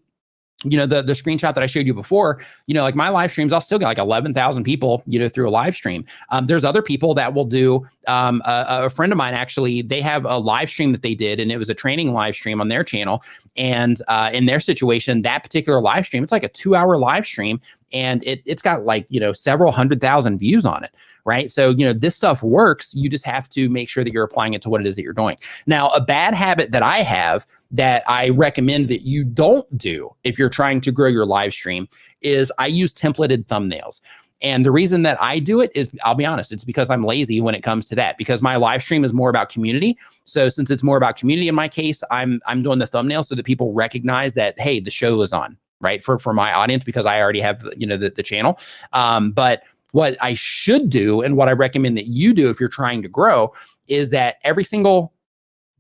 the screenshot that I showed you before, like my live streams, I'll still get like 11,000 people, through a live stream. There's other people that will do, a friend of mine, actually, they have a live stream that they did, and it was a training live stream on their channel. And in their situation, that particular live stream, it's like a 2-hour live stream, and it's got like, several 100,000 views on it. Right. So, this stuff works. You just have to make sure that you're applying it to what it is that you're doing. Now, a bad habit that I have that I recommend that you don't do if you're trying to grow your live stream is I use templated thumbnails. And the reason that I do it is, I'll be honest, it's because I'm lazy when it comes to that, because my live stream is more about community. So since it's more about community in my case, I'm doing the thumbnail so that people recognize that, hey, the show is on, right? For my audience, because I already have, the channel. But what I should do, and what I recommend that you do if you're trying to grow, is that every single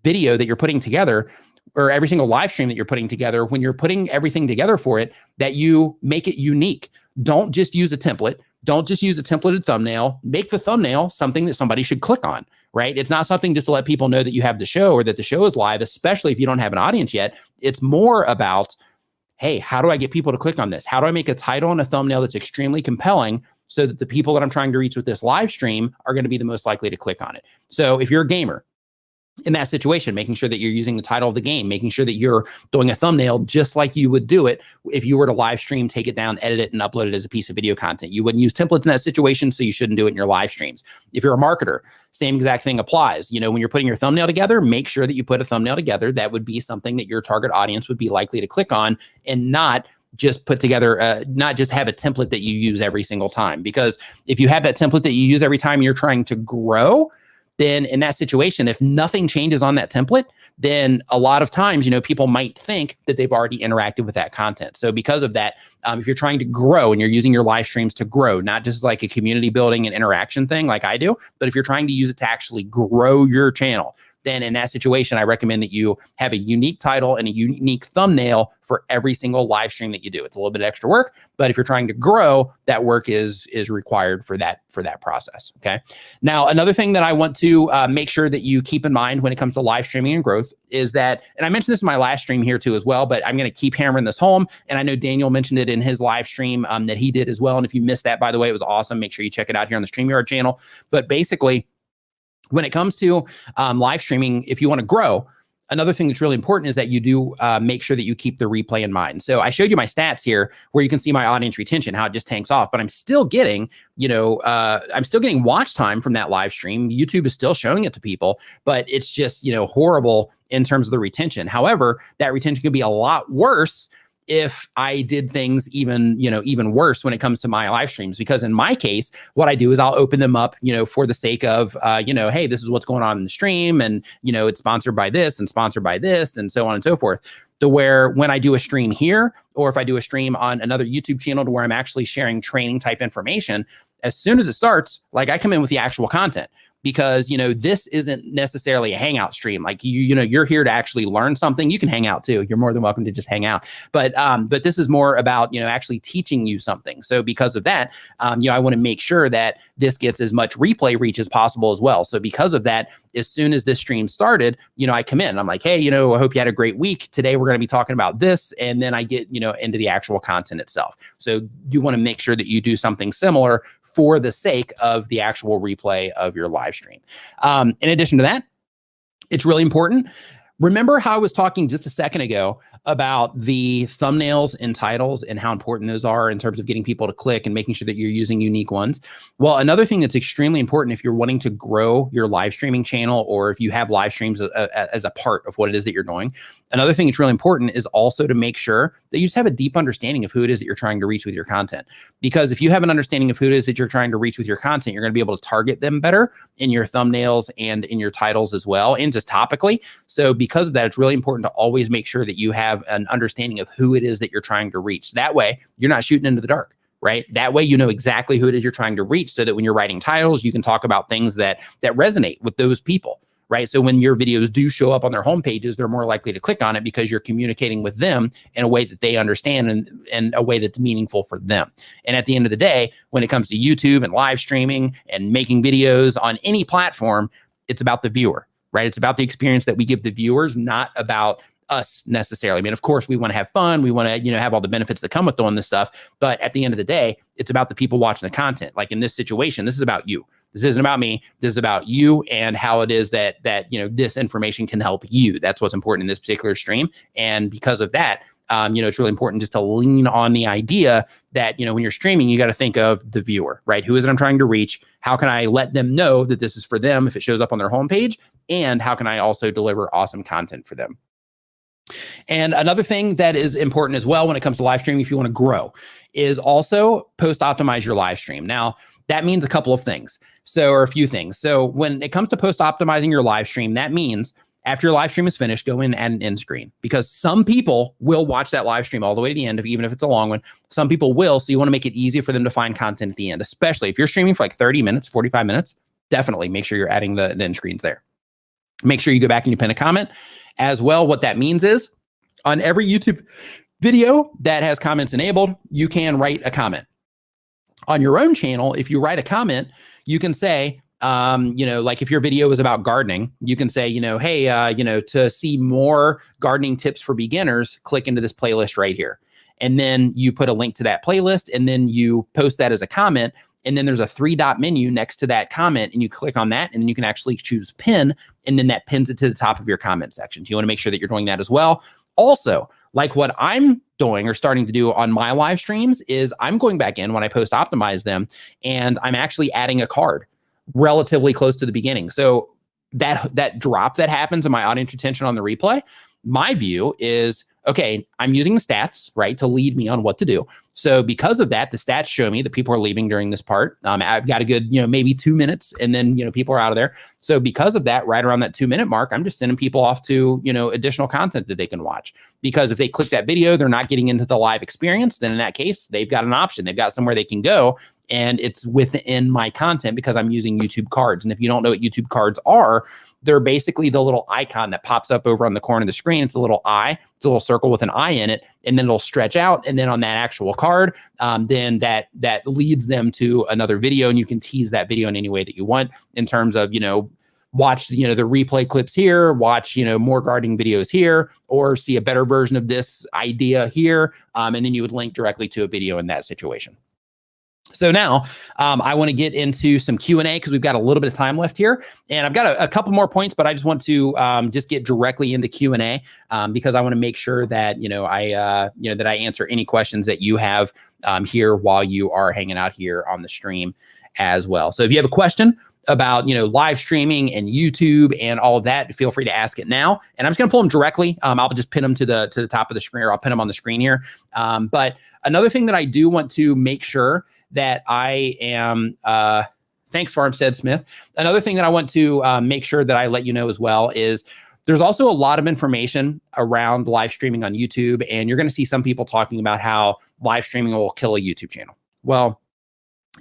video that you're putting together, or every single live stream that you're putting together, when you're putting everything together for it, that you make it unique. Don't just use a template. Don't just use a templated thumbnail. Make the thumbnail something that somebody should click on, right? It's not something just to let people know that you have the show or that the show is live, especially if you don't have an audience yet. It's more about, hey, how do I get people to click on this? How do I make a title and a thumbnail that's extremely compelling so that the people that I'm trying to reach with this live stream are going to be the most likely to click on it? So if you're a gamer, in that situation, making sure that you're using the title of the game, making sure that you're doing a thumbnail just like you would do it if you were to live stream, take it down, edit it, and upload it as a piece of video content. You wouldn't use templates in that situation, so you shouldn't do it in your live streams. If you're a marketer, same exact thing applies. When you're putting your thumbnail together, make sure that you put a thumbnail together that would be something that your target audience would be likely to click on, and not just put together, not just have a template that you use every single time. Because if you have that template that you use every time you're trying to grow, then in that situation, if nothing changes on that template, then a lot of times, people might think that they've already interacted with that content. So because of that, if you're trying to grow and you're using your live streams to grow, not just like a community building and interaction thing like I do, but if you're trying to use it to actually grow your channel, then in that situation, I recommend that you have a unique title and a unique thumbnail for every single live stream that you do. It's a little bit extra work, but if you're trying to grow, that work is required for that process. Okay. Now, another thing that I want to make sure that you keep in mind when it comes to live streaming and growth is that, and I mentioned this in my last stream here too as well, but I'm going to keep hammering this home. And I know Daniel mentioned it in his live stream that he did as well. And if you missed that, by the way, it was awesome. Make sure you check it out here on the Streamyard channel. But basically, when it comes to live streaming, if you want to grow, another thing that's really important is that you do make sure that you keep the replay in mind. So I showed you my stats here where you can see my audience retention, how it just tanks off, but I'm still getting, watch time from that live stream. YouTube is still showing it to people, but it's just, horrible in terms of the retention. However, that retention could be a lot worse if I did things even worse when it comes to my live streams, because in my case, what I do is I'll open them up, for the sake of, hey, this is what's going on in the stream, and, it's sponsored by this and sponsored by this and so on and so forth. To where when I do a stream here, or if I do a stream on another YouTube channel to where I'm actually sharing training type information, as soon as it starts, like I come in with the actual content. Because, this isn't necessarily a hangout stream. Like, you're here to actually learn something. You can hang out too. You're more than welcome to just hang out. But this is more about, actually teaching you something. So because of that, I want to make sure that this gets as much replay reach as possible as well. So because of that, as soon as this stream started, I come in and I'm like, hey, I hope you had a great week. Today, we're going to be talking about this. And then I get, into the actual content itself. So you want to make sure that you do something similar for the sake of the actual replay of your live stream. In addition to that, it's really important. Remember how I was talking just a second ago about the thumbnails and titles and how important those are in terms of getting people to click and making sure that you're using unique ones? Well, another thing that's extremely important if you're wanting to grow your live streaming channel, or if you have live streams as a part of what it is that you're doing, another thing that's really important is also to make sure that you just have a deep understanding of who it is that you're trying to reach with your content. Because if you have an understanding of who it is that you're trying to reach with your content, you're going to be able to target them better in your thumbnails and in your titles as well, and just topically. So because of that, it's really important to always make sure that you have an understanding of who it is that you're trying to reach. That way, you're not shooting into the dark, right? That way, you know exactly who it is you're trying to reach, so that when you're writing titles, you can talk about things that resonate with those people, right? So when your videos do show up on their homepages, they're more likely to click on it because you're communicating with them in a way that they understand and a way that's meaningful for them. And at the end of the day, when it comes to YouTube and live streaming and making videos on any platform, it's about the viewer, right? It's about the experience that we give the viewers, not about us necessarily. I mean, of course, we want to have fun. We want to, have all the benefits that come with doing this stuff. But at the end of the day, it's about the people watching the content. Like in this situation, this is about you. This isn't about me. This is about you and how it is that this information can help you. That's what's important in this particular stream. And because of that, it's really important just to lean on the idea that, when you're streaming, you got to think of the viewer, right? Who is it I'm trying to reach? How can I let them know that this is for them if it shows up on their homepage? And how can I also deliver awesome content for them? And another thing that is important as well when it comes to live streaming, if you want to grow, is also post-optimize your live stream. Now, that means a couple of things. Or a few things. So when it comes to post-optimizing your live stream, that means after your live stream is finished, go in and add an end screen, because some people will watch that live stream all the way to the end, even if it's a long one. Some people will. So you want to make it easy for them to find content at the end, especially if you're streaming for like 30 minutes, 45 minutes, definitely make sure you're adding the end screens there. Make sure you go back and you pin a comment as well. What that means is on every YouTube video that has comments enabled, you can write a comment. On your own channel, if you write a comment, you can say, like if your video is about gardening, you can say, hey, to see more gardening tips for beginners, click into this playlist right here. And then you put a link to that playlist, and then you post that as a comment. And then there's a 3-dot menu next to that comment, and you click on that, and then you can actually choose pin, and then that pins it to the top of your comment section. So you want to make sure that you're doing that as well. Also, like what I'm doing or starting to do on my live streams is I'm going back in when I post optimize them, and I'm actually adding a card relatively close to the beginning. So that drop that happens in my audience retention on the replay, my view is okay, I'm using the stats, right, to lead me on what to do. So because of that, the stats show me that people are leaving during this part. I've got a good, maybe 2 minutes, and then, people are out of there. So because of that, right around that 2-minute mark, I'm just sending people off to, additional content that they can watch. Because if they click that video, they're not getting into the live experience. Then in that case, they've got an option. They've got somewhere they can go, and it's within my content because I'm using YouTube cards. And if you don't know what YouTube cards are, they're basically the little icon that pops up over on the corner of the screen. It's a little eye. It's a little circle with an eye in it, and then it'll stretch out. And then on that actual card, then that leads them to another video, and you can tease that video in any way that you want in terms of, watch, the replay clips here, watch, more gardening videos here, or see a better version of this idea here. And then you would link directly to a video in that situation. So now I want to get into some Q&A because we've got a little bit of time left here, and I've got a couple more points, but I just want to just get directly into Q&A because I want to make sure that that I answer any questions that you have here while you are hanging out here on the stream as well. So if you have a question about live streaming and YouTube and all of that, feel free to ask it now. And I'm just gonna pull them directly. I'll just pin them to the top of the screen, or I'll pin them on the screen here. But another thing that I do want to make sure that I am, thanks Farmstead Smith. Another thing that I want to make sure that I let you know as well is there's also a lot of information around live streaming on YouTube, and you're gonna see some people talking about how live streaming will kill a YouTube channel. Well,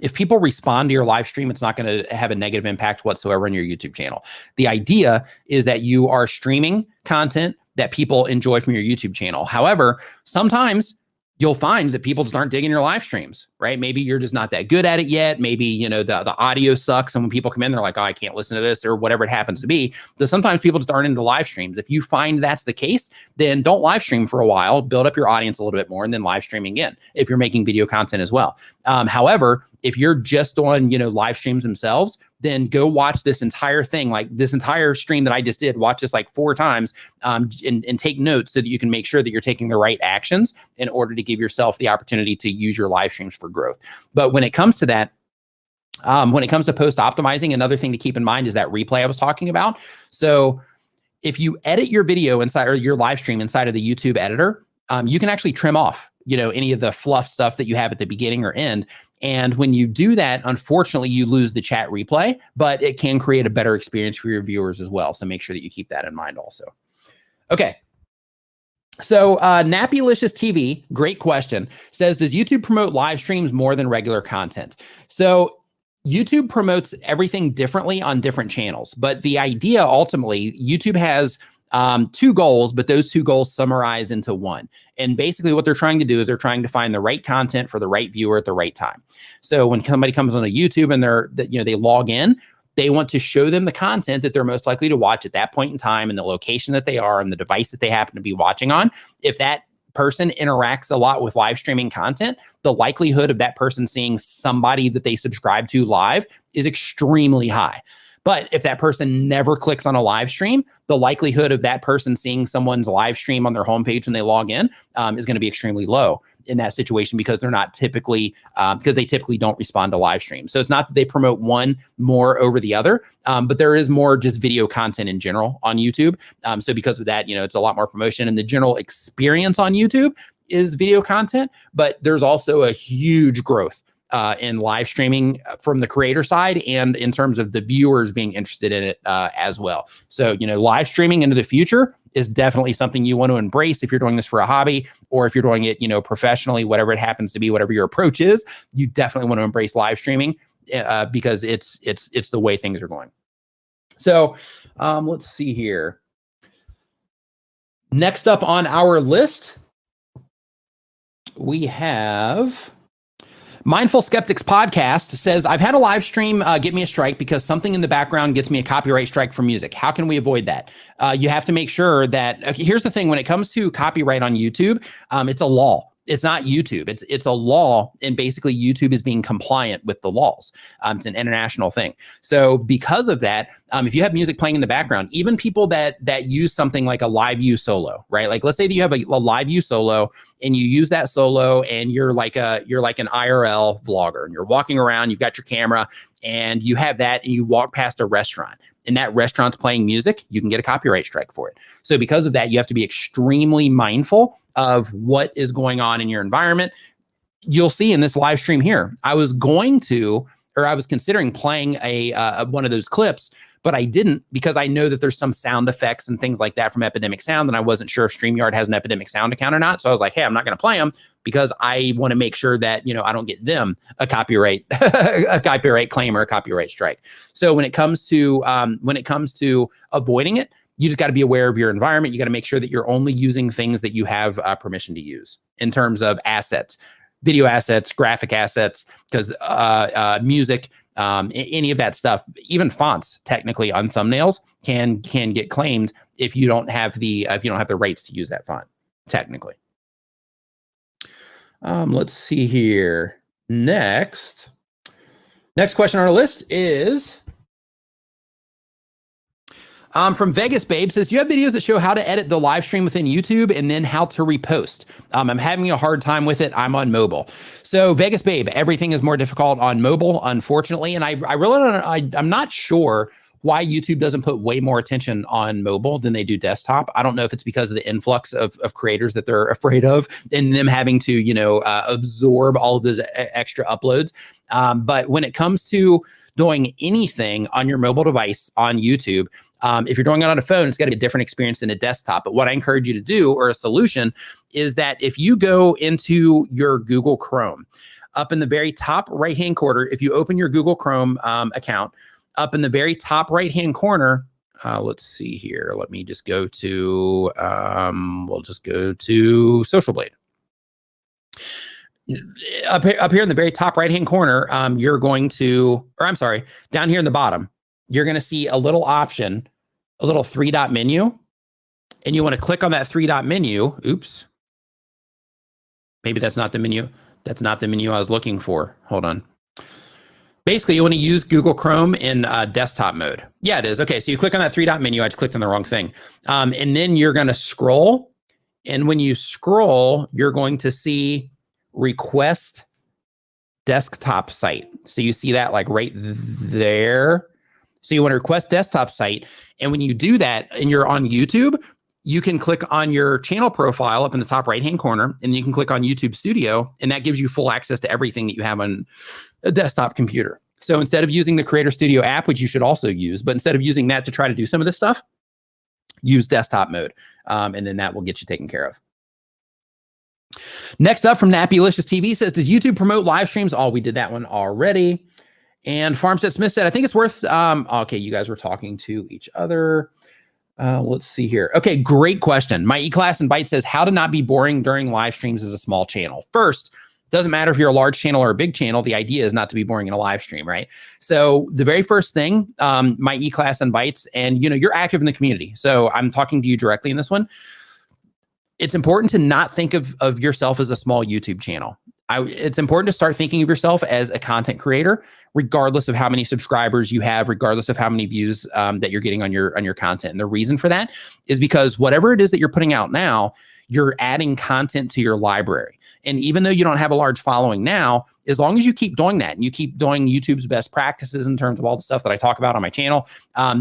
if people respond to your live stream, it's not going to have a negative impact whatsoever on your YouTube channel. The idea is that you are streaming content that people enjoy from your YouTube channel. However, sometimes you'll find that people just aren't digging your live streams, right? Maybe you're just not that good at it yet. Maybe, the audio sucks. And when people come in, they're like, oh, I can't listen to this, or whatever it happens to be. So sometimes people just aren't into live streams. If you find that's the case, then don't live stream for a while, build up your audience a little bit more, and then live stream again if you're making video content as well. However, if you're just on, live streams themselves, then go watch this entire thing, like this entire stream that I just did, watch this like 4 times and take notes so that you can make sure that you're taking the right actions in order to give yourself the opportunity to use your live streams for growth. But when it comes to that, when it comes to post optimizing, another thing to keep in mind is that replay I was talking about. So if you edit your video inside, or your live stream inside of the YouTube editor, you can actually trim off, any of the fluff stuff that you have at the beginning or end. And when you do that, unfortunately, you lose the chat replay, but it can create a better experience for your viewers as well. So make sure that you keep that in mind also. Okay. So Nappylicious TV, great question, says, does YouTube promote live streams more than regular content? So YouTube promotes everything differently on different channels, but the idea ultimately, YouTube has 2 goals, but those 2 goals summarize into one. And basically what they're trying to do is they're trying to find the right content for the right viewer at the right time. So when somebody comes on a YouTube and they log in, they want to show them the content that they're most likely to watch at that point in time, and the location that they are, and the device that they happen to be watching on. If that person interacts a lot with live streaming content, the likelihood of that person seeing somebody that they subscribe to live is extremely high. But if that person never clicks on a live stream, the likelihood of that person seeing someone's live stream on their homepage when they log in is going to be extremely low in that situation, because they're not typically, because they typically don't respond to live streams. So it's not that they promote one more over the other, but there is more just video content in general on YouTube. So because of that, it's a lot more promotion, and the general experience on YouTube is video content, but there's also a huge growth in live streaming from the creator side, and in terms of the viewers being interested in it as well. So, live streaming into the future is definitely something you want to embrace if you're doing this for a hobby, or if you're doing it, professionally, whatever it happens to be, whatever your approach is, you definitely want to embrace live streaming because it's the way things are going. So let's see here. Next up on our list, we have Mindful Skeptics Podcast says, I've had a live stream get me a strike because something in the background gets me a copyright strike for music. How can we avoid that? You have to make sure that, okay, here's the thing, when it comes to copyright on YouTube, it's a law. It's not YouTube. It's a law, and basically YouTube is being compliant with the laws. It's an international thing. So because of that, if you have music playing in the background, even people that use something like a live view solo, right? Like let's say that you have a live view solo, and you use that solo, and you're like an IRL vlogger, and you're walking around, you've got your camera, and you have that and you walk past a restaurant and that restaurant's playing music, you can get a copyright strike for it. So because of that, you have to be extremely mindful of what is going on in your environment. You'll see in this live stream here, I was considering playing one of those clips, but I didn't, because I know that there's some sound effects and things like that from Epidemic Sound, and I wasn't sure if StreamYard has an Epidemic Sound account or not. So I was like, hey, I'm not going to play them because I want to make sure that, I don't get them a copyright a copyright claim or a copyright strike. So when it comes to avoiding it, you just got to be aware of your environment. You got to make sure that you're only using things that you have permission to use in terms of assets, video assets, graphic assets, because music, any of that stuff, even fonts technically on thumbnails can get claimed if you don't have the rights to use that font technically. Let's see here. Next question on our list is from Vegas Babe, says, do you have videos that show how to edit the live stream within YouTube and then how to repost? I'm having a hard time with it. I'm on mobile. So Vegas Babe, everything is more difficult on mobile, unfortunately. And I really don't, I'm not sure why YouTube doesn't put way more attention on mobile than they do desktop. I don't know if it's because of the influx of creators that they're afraid of and them having to, absorb all of those extra uploads. But when it comes to doing anything on your mobile device on YouTube, if you're doing it on a phone, it's got to be a different experience than a desktop. But what I encourage you to do, or a solution, is that if you go into your Google Chrome, up in the very top right-hand corner, if you open your Google Chrome account, up in the very top right-hand corner, let's see here. Let me just go to, we'll just go to Social Blade. Up here in the very top right-hand corner, you're going to, or I'm sorry, down here in the bottom, you're going to see a little option, a little 3-dot menu, and you want to click on that 3-dot menu. Oops. Maybe that's not the menu. That's not the menu I was looking for. Hold on. Basically, you want to use Google Chrome in desktop mode. Yeah, it is. Okay, so you click on that 3-dot menu. I just clicked on the wrong thing. And then you're going to scroll. And when you scroll, you're going to see request desktop site. So you see that like right there. So you want to request desktop site. And when you do that and you're on YouTube, you can click on your channel profile up in the top right-hand corner, and you can click on YouTube Studio, and that gives you full access to everything that you have on a desktop computer. So instead of using the Creator Studio app, which you should also use, but instead of using that to try to do some of this stuff, use desktop mode. And then that will get you taken care of. Next up from Nappylicious TV says, does YouTube promote live streams? Oh, we did that one already. And Farmstead Smith said, I think it's worth, okay, you guys were talking to each other. Let's see here. Okay, great question. My E-Class and Byte says, how to not be boring during live streams as a small channel. First, doesn't matter if you're a large channel or a big channel, the idea is not to be boring in a live stream, right? So the very first thing, my E-Class and Bytes, and you're active in the community. So I'm talking to you directly in this one. It's important to not think of yourself as a small YouTube channel. It's important to start thinking of yourself as a content creator, regardless of how many subscribers you have, regardless of how many views that you're getting on your content. And the reason for that is because whatever it is that you're putting out now, you're adding content to your library. And even though you don't have a large following now, as long as you keep doing that and you keep doing YouTube's best practices in terms of all the stuff that I talk about on my channel,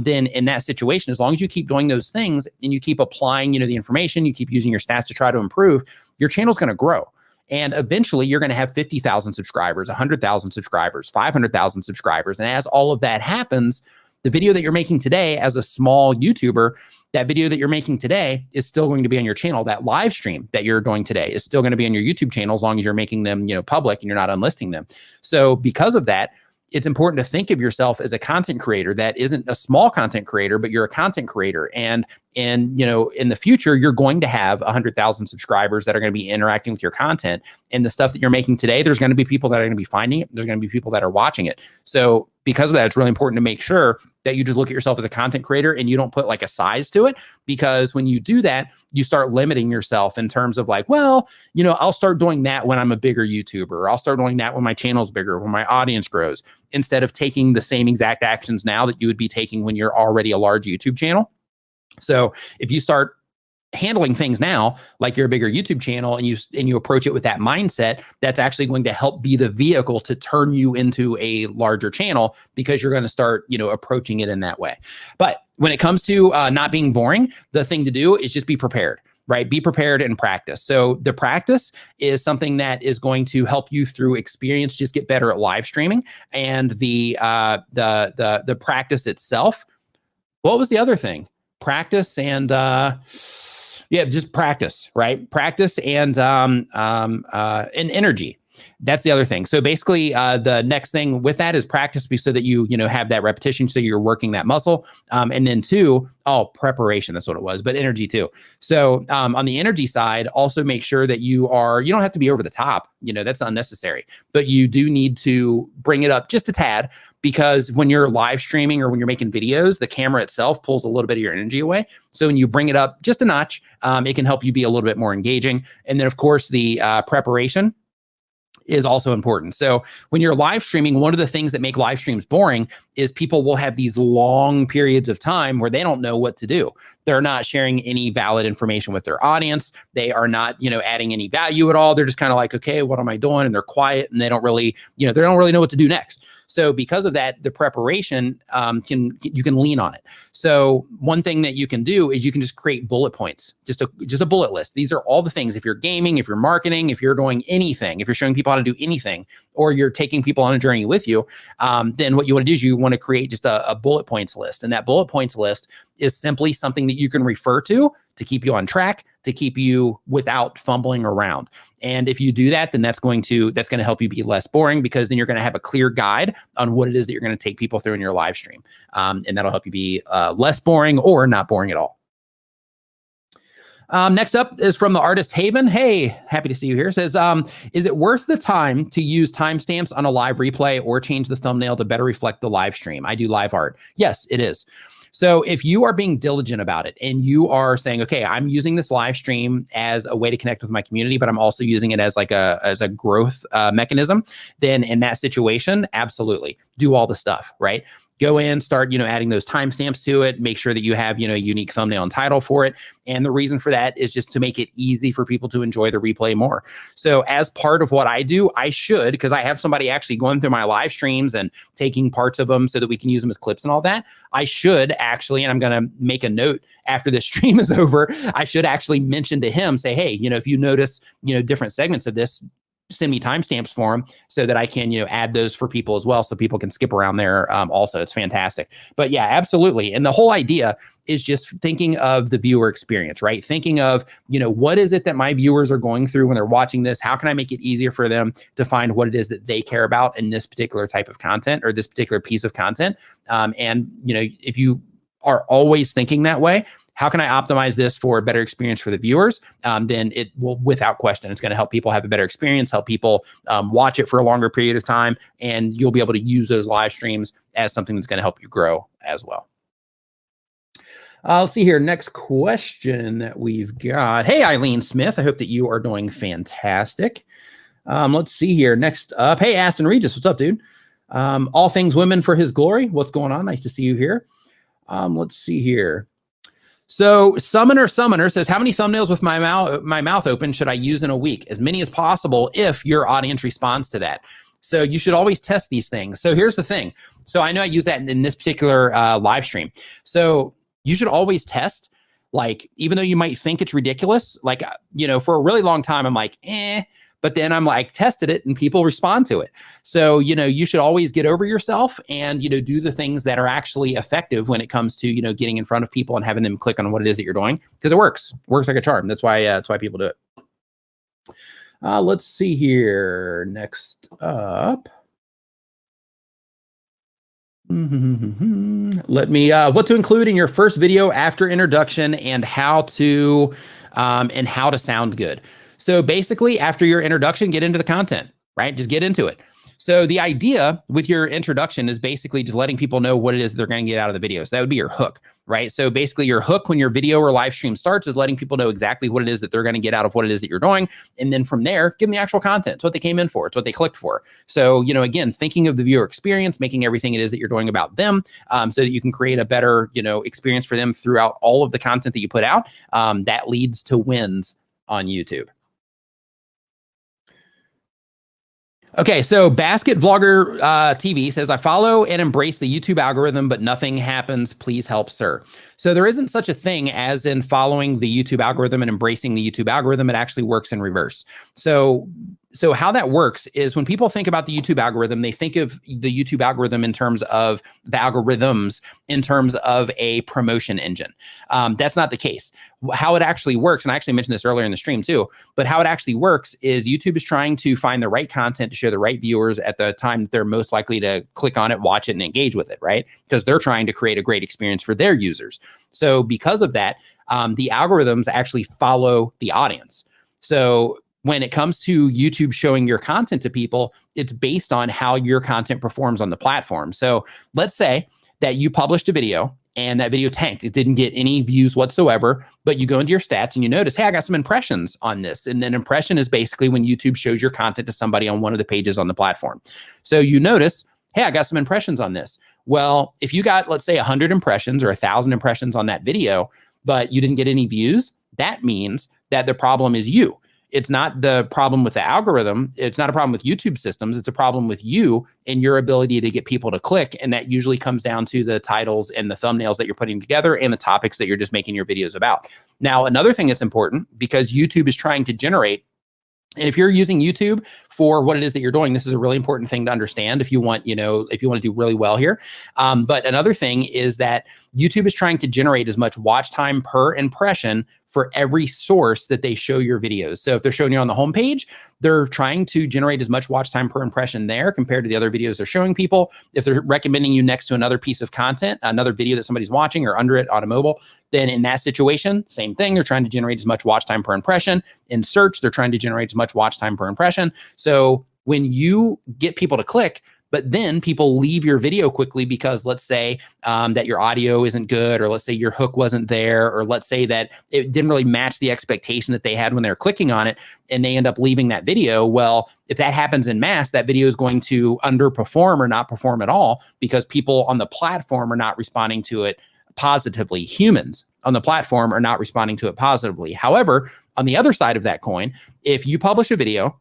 then in that situation, as long as you keep doing those things and you keep applying, the information, you keep using your stats to try to improve, your channel's going to grow. And eventually you're going to have 50,000 subscribers, 100,000 subscribers, 500,000 subscribers. And as all of that happens, the video that you're making today as a small YouTuber, that video that you're making today is still going to be on your channel. That live stream that you're doing today is still going to be on your YouTube channel as long as you're making them, public and you're not unlisting them. So because of that, it's important to think of yourself as a content creator that isn't a small content creator, but you're a content creator. And in the future, you're going to have 100,000 subscribers that are going to be interacting with your content. And the stuff that you're making today, there's going to be people that are going to be finding it. There's going to be people that are watching it. So because of that, it's really important to make sure that you just look at yourself as a content creator and you don't put like a size to it, because when you do that, you start limiting yourself in terms of like, well, I'll start doing that when I'm a bigger YouTuber, or I'll start doing that when my channel's bigger, when my audience grows, instead of taking the same exact actions now that you would be taking when you're already a large YouTube channel. So if you start handling things now like you're a bigger YouTube channel, and you approach it with that mindset, that's actually going to help be the vehicle to turn you into a larger channel, because you're going to start, approaching it in that way. But when it comes to not being boring, the thing to do is just be prepared. Right? Be prepared and practice. So the practice is something that is going to help you through experience, just get better at live streaming. And the practice itself. What was the other thing? Practice and just practice, right? Practice and energy. That's the other thing. So basically, the next thing with that is practice, so that you have that repetition, so you're working that muscle. And then preparation. That's what it was, but energy too. So on the energy side, also make sure that you don't have to be over the top. That's unnecessary, but you do need to bring it up just a tad, because when you're live streaming or when you're making videos, the camera itself pulls a little bit of your energy away. So when you bring it up just a notch, it can help you be a little bit more engaging. And then of course the preparation is also important. So when you're live streaming, one of the things that make live streams boring is people will have these long periods of time where they don't know what to do. They're not sharing any valid information with their audience. They are not, adding any value at all. They're just kind of like, okay, what am I doing? And they're quiet, and they don't really know what to do next. So because of that, the preparation you can lean on it. So one thing that you can do is you can just create bullet points, just a bullet list. These are all the things. If you're gaming, if you're marketing, if you're doing anything, if you're showing people how to do anything, or you're taking people on a journey with you, then what you want to do is you want to create just a bullet points list. And that bullet points list is simply something that you can refer to keep you on track, to keep you without fumbling around. And if you do that, then that's going to help you be less boring, because then you're going to have a clear guide on what it is that you're going to take people through in your live stream. And that'll help you be less boring or not boring at all. Next up is from the artist Haven. Hey, happy to see you here. It says, is it worth the time to use timestamps on a live replay or change the thumbnail to better reflect the live stream? I do live art. Yes, it is. So if you are being diligent about it and you are saying, okay, I'm using this live stream as a way to connect with my community, but I'm also using it as a growth mechanism, then in that situation, absolutely do all the stuff, right? Go in, start, adding those timestamps to it, make sure that you have, a unique thumbnail and title for it. And the reason for that is just to make it easy for people to enjoy the replay more. So as part of what I do, I should, because I have somebody actually going through my live streams and taking parts of them so that we can use them as clips and all that. I should actually, and I'm going to make a note after this stream is over, I should actually mention to him, say, hey, if you notice, different segments of this, send me timestamps for them so that I can, add those for people as well, so people can skip around there. Also, it's fantastic. But yeah, absolutely. And the whole idea is just thinking of the viewer experience, right? Thinking of, what is it that my viewers are going through when they're watching this? How can I make it easier for them to find what it is that they care about in this particular type of content or this particular piece of content? And if you are always thinking that way, how can I optimize this for a better experience for the viewers? Then it will, without question, it's going to help people have a better experience, help people watch it for a longer period of time, and you'll be able to use those live streams as something that's going to help you grow as well. Let's see here. Next question that we've got. Hey, Eileen Smith. I hope that you are doing fantastic. Let's see here. Next up. Hey, Aston Regis. What's up, dude? All things women for his glory. What's going on? Nice to see you here. Let's see here. So Summoner says, how many thumbnails with my mouth open should I use in a week? As many as possible if your audience responds to that. So you should always test these things. So here's the thing. So I know I use that in this particular live stream. So you should always test, like, even though you might think it's ridiculous, like, for a really long time, I'm like, but then I'm like, tested it and people respond to it. So, you should always get over yourself and, do the things that are actually effective when it comes to, getting in front of people and having them click on what it is that you're doing, because it works like a charm. That's why people do it. Let's see here. Next up. Let me, what to include in your first video after introduction and how to sound good. So basically, after your introduction, get into the content, right? Just get into it. So the idea with your introduction is basically just letting people know what it is they're going to get out of the video. So that would be your hook, right? So basically your hook when your video or live stream starts is letting people know exactly what it is that they're going to get out of what it is that you're doing. And then from there, give them the actual content. It's what they came in for. It's what they clicked for. So, again, thinking of the viewer experience, making everything it is that you're doing about them, so that you can create a better, experience for them throughout all of the content that you put out. That leads to wins on YouTube. Okay, so Basket Vlogger TV says, I follow and embrace the YouTube algorithm, but nothing happens. Please help, sir. So there isn't such a thing as in following the YouTube algorithm and embracing the YouTube algorithm. It actually works in reverse. So how that works is when people think about the YouTube algorithm, they think of the YouTube algorithm in terms of the algorithms in terms of a promotion engine. That's not the case. How it actually works, and I actually mentioned this earlier in the stream too, but how it actually works is YouTube is trying to find the right content to show the right viewers at the time that they're most likely to click on it, watch it, and engage with it, right? Because they're trying to create a great experience for their users. So because of that, the algorithms actually follow the audience. So when it comes to YouTube showing your content to people, it's based on how your content performs on the platform. So let's say that you published a video and that video tanked. It didn't get any views whatsoever, but you go into your stats and you notice, hey, I got some impressions on this. And an impression is basically when YouTube shows your content to somebody on one of the pages on the platform. So you notice, hey, I got some impressions on this. Well, if you got, let's say 100 impressions or 1,000 impressions on that video, but you didn't get any views, that means that the problem is you. It's not the problem with the algorithm. It's not a problem with YouTube systems. It's a problem with you and your ability to get people to click. And that usually comes down to the titles and the thumbnails that you're putting together and the topics that you're just making your videos about. Now, another thing that's important, because YouTube is trying to generate, and if you're using YouTube for what it is that you're doing, this is a really important thing to understand if you want, if you want to do really well here. But another thing is that YouTube is trying to generate as much watch time per impression for every source that they show your videos. So if they're showing you on the homepage, they're trying to generate as much watch time per impression there compared to the other videos they're showing people. If they're recommending you next to another piece of content, another video that somebody's watching or under it on a mobile, then in that situation, same thing. They're trying to generate as much watch time per impression. In search, they're trying to generate as much watch time per impression. So when you get people to click, but then people leave your video quickly because let's say that your audio isn't good, or let's say your hook wasn't there, or let's say that it didn't really match the expectation that they had when they were clicking on it, and they end up leaving that video. Well, if that happens in mass, that video is going to underperform or not perform at all because people on the platform are not responding to it positively. Humans on the platform are not responding to it positively. However, on the other side of that coin, if you publish a video,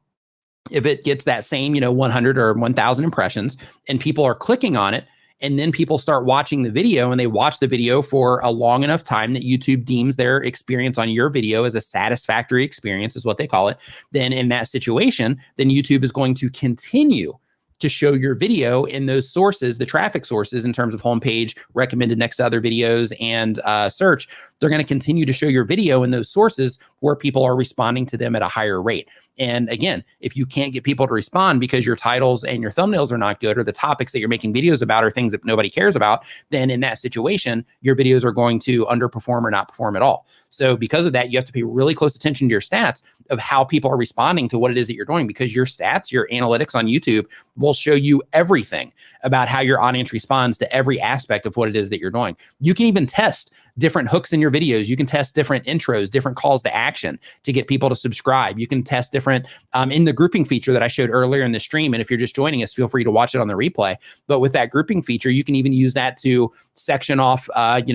if it gets that same, 100 or 1,000 impressions and people are clicking on it, and then people start watching the video and they watch the video for a long enough time that YouTube deems their experience on your video as a satisfactory experience, is what they call it, then in that situation, then YouTube is going to continue to show your video in those sources, the traffic sources in terms of homepage, recommended next to other videos, and search. They're going to continue to show your video in those sources where people are responding to them at a higher rate. And again, if you can't get people to respond because your titles and your thumbnails are not good, or the topics that you're making videos about are things that nobody cares about, then in that situation, your videos are going to underperform or not perform at all. So because of that, you have to pay really close attention to your stats of how people are responding to what it is that you're doing, because your stats, your analytics on YouTube will show you everything about how your audience responds to every aspect of what it is that you're doing. You can even test different hooks in your videos. You can test different intros, different calls to action to get people to subscribe. You can test different in the grouping feature that I showed earlier in the stream. And if you're just joining us, feel free to watch it on the replay. But with that grouping feature, you can even use that to section off,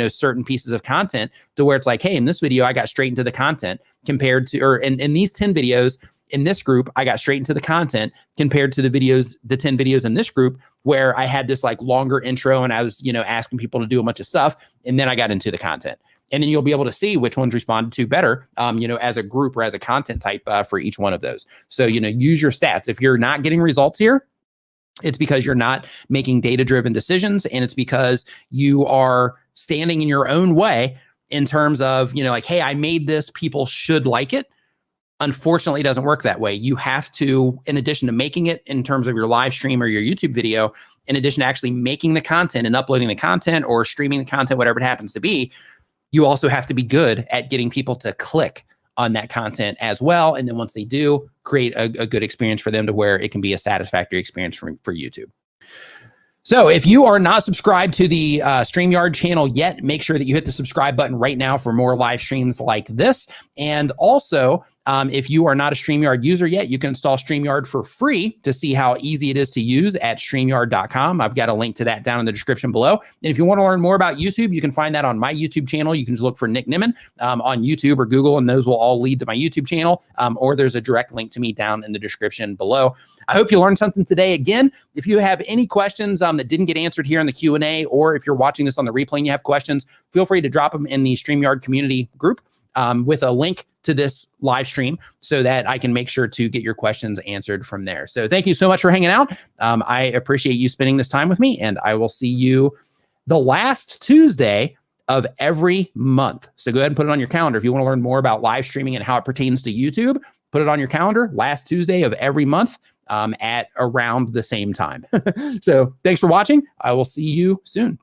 certain pieces of content to where it's like, hey, in this video, I got straight into the content compared to, or in these 10 videos, in this group, I got straight into the content compared to the 10 videos in this group where I had this like longer intro and I was, asking people to do a bunch of stuff. And then I got into the content. And then you'll be able to see which ones responded to better, as a group or as a content type for each one of those. So, use your stats. If you're not getting results here, it's because you're not making data-driven decisions. And it's because you are standing in your own way in terms of, hey, I made this, people should like it. Unfortunately, it doesn't work that way. You have to, in addition to making it in terms of your live stream or your YouTube video, in addition to actually making the content and uploading the content or streaming the content, whatever it happens to be, you also have to be good at getting people to click on that content as well. And then once they do, create a good experience for them to where it can be a satisfactory experience for YouTube. So if you are not subscribed to the Streamyard channel yet, make sure that you hit the subscribe button right now for more live streams like this. And also, if you are not a Streamyard user yet, you can install Streamyard for free to see how easy it is to use at streamyard.com. I've got a link to that down in the description below. And if you want to learn more about YouTube, you can find that on my YouTube channel. You can just look for Nick Nimmin on YouTube or Google, and those will all lead to my YouTube channel. Or there's a direct link to me down in the description below. I hope you learned something today. Again, if you have any questions that didn't get answered here in the Q&A, or if you're watching this on the replay and you have questions, feel free to drop them in the Streamyard community group with a link to this live stream so that I can make sure to get your questions answered from there. So thank you so much for hanging out. I appreciate you spending this time with me, and I will see you the last Tuesday of every month. So go ahead and put it on your calendar. If you want to learn more about live streaming and how it pertains to YouTube, put it on your calendar, last Tuesday of every month at around the same time. So thanks for watching. I will see you soon.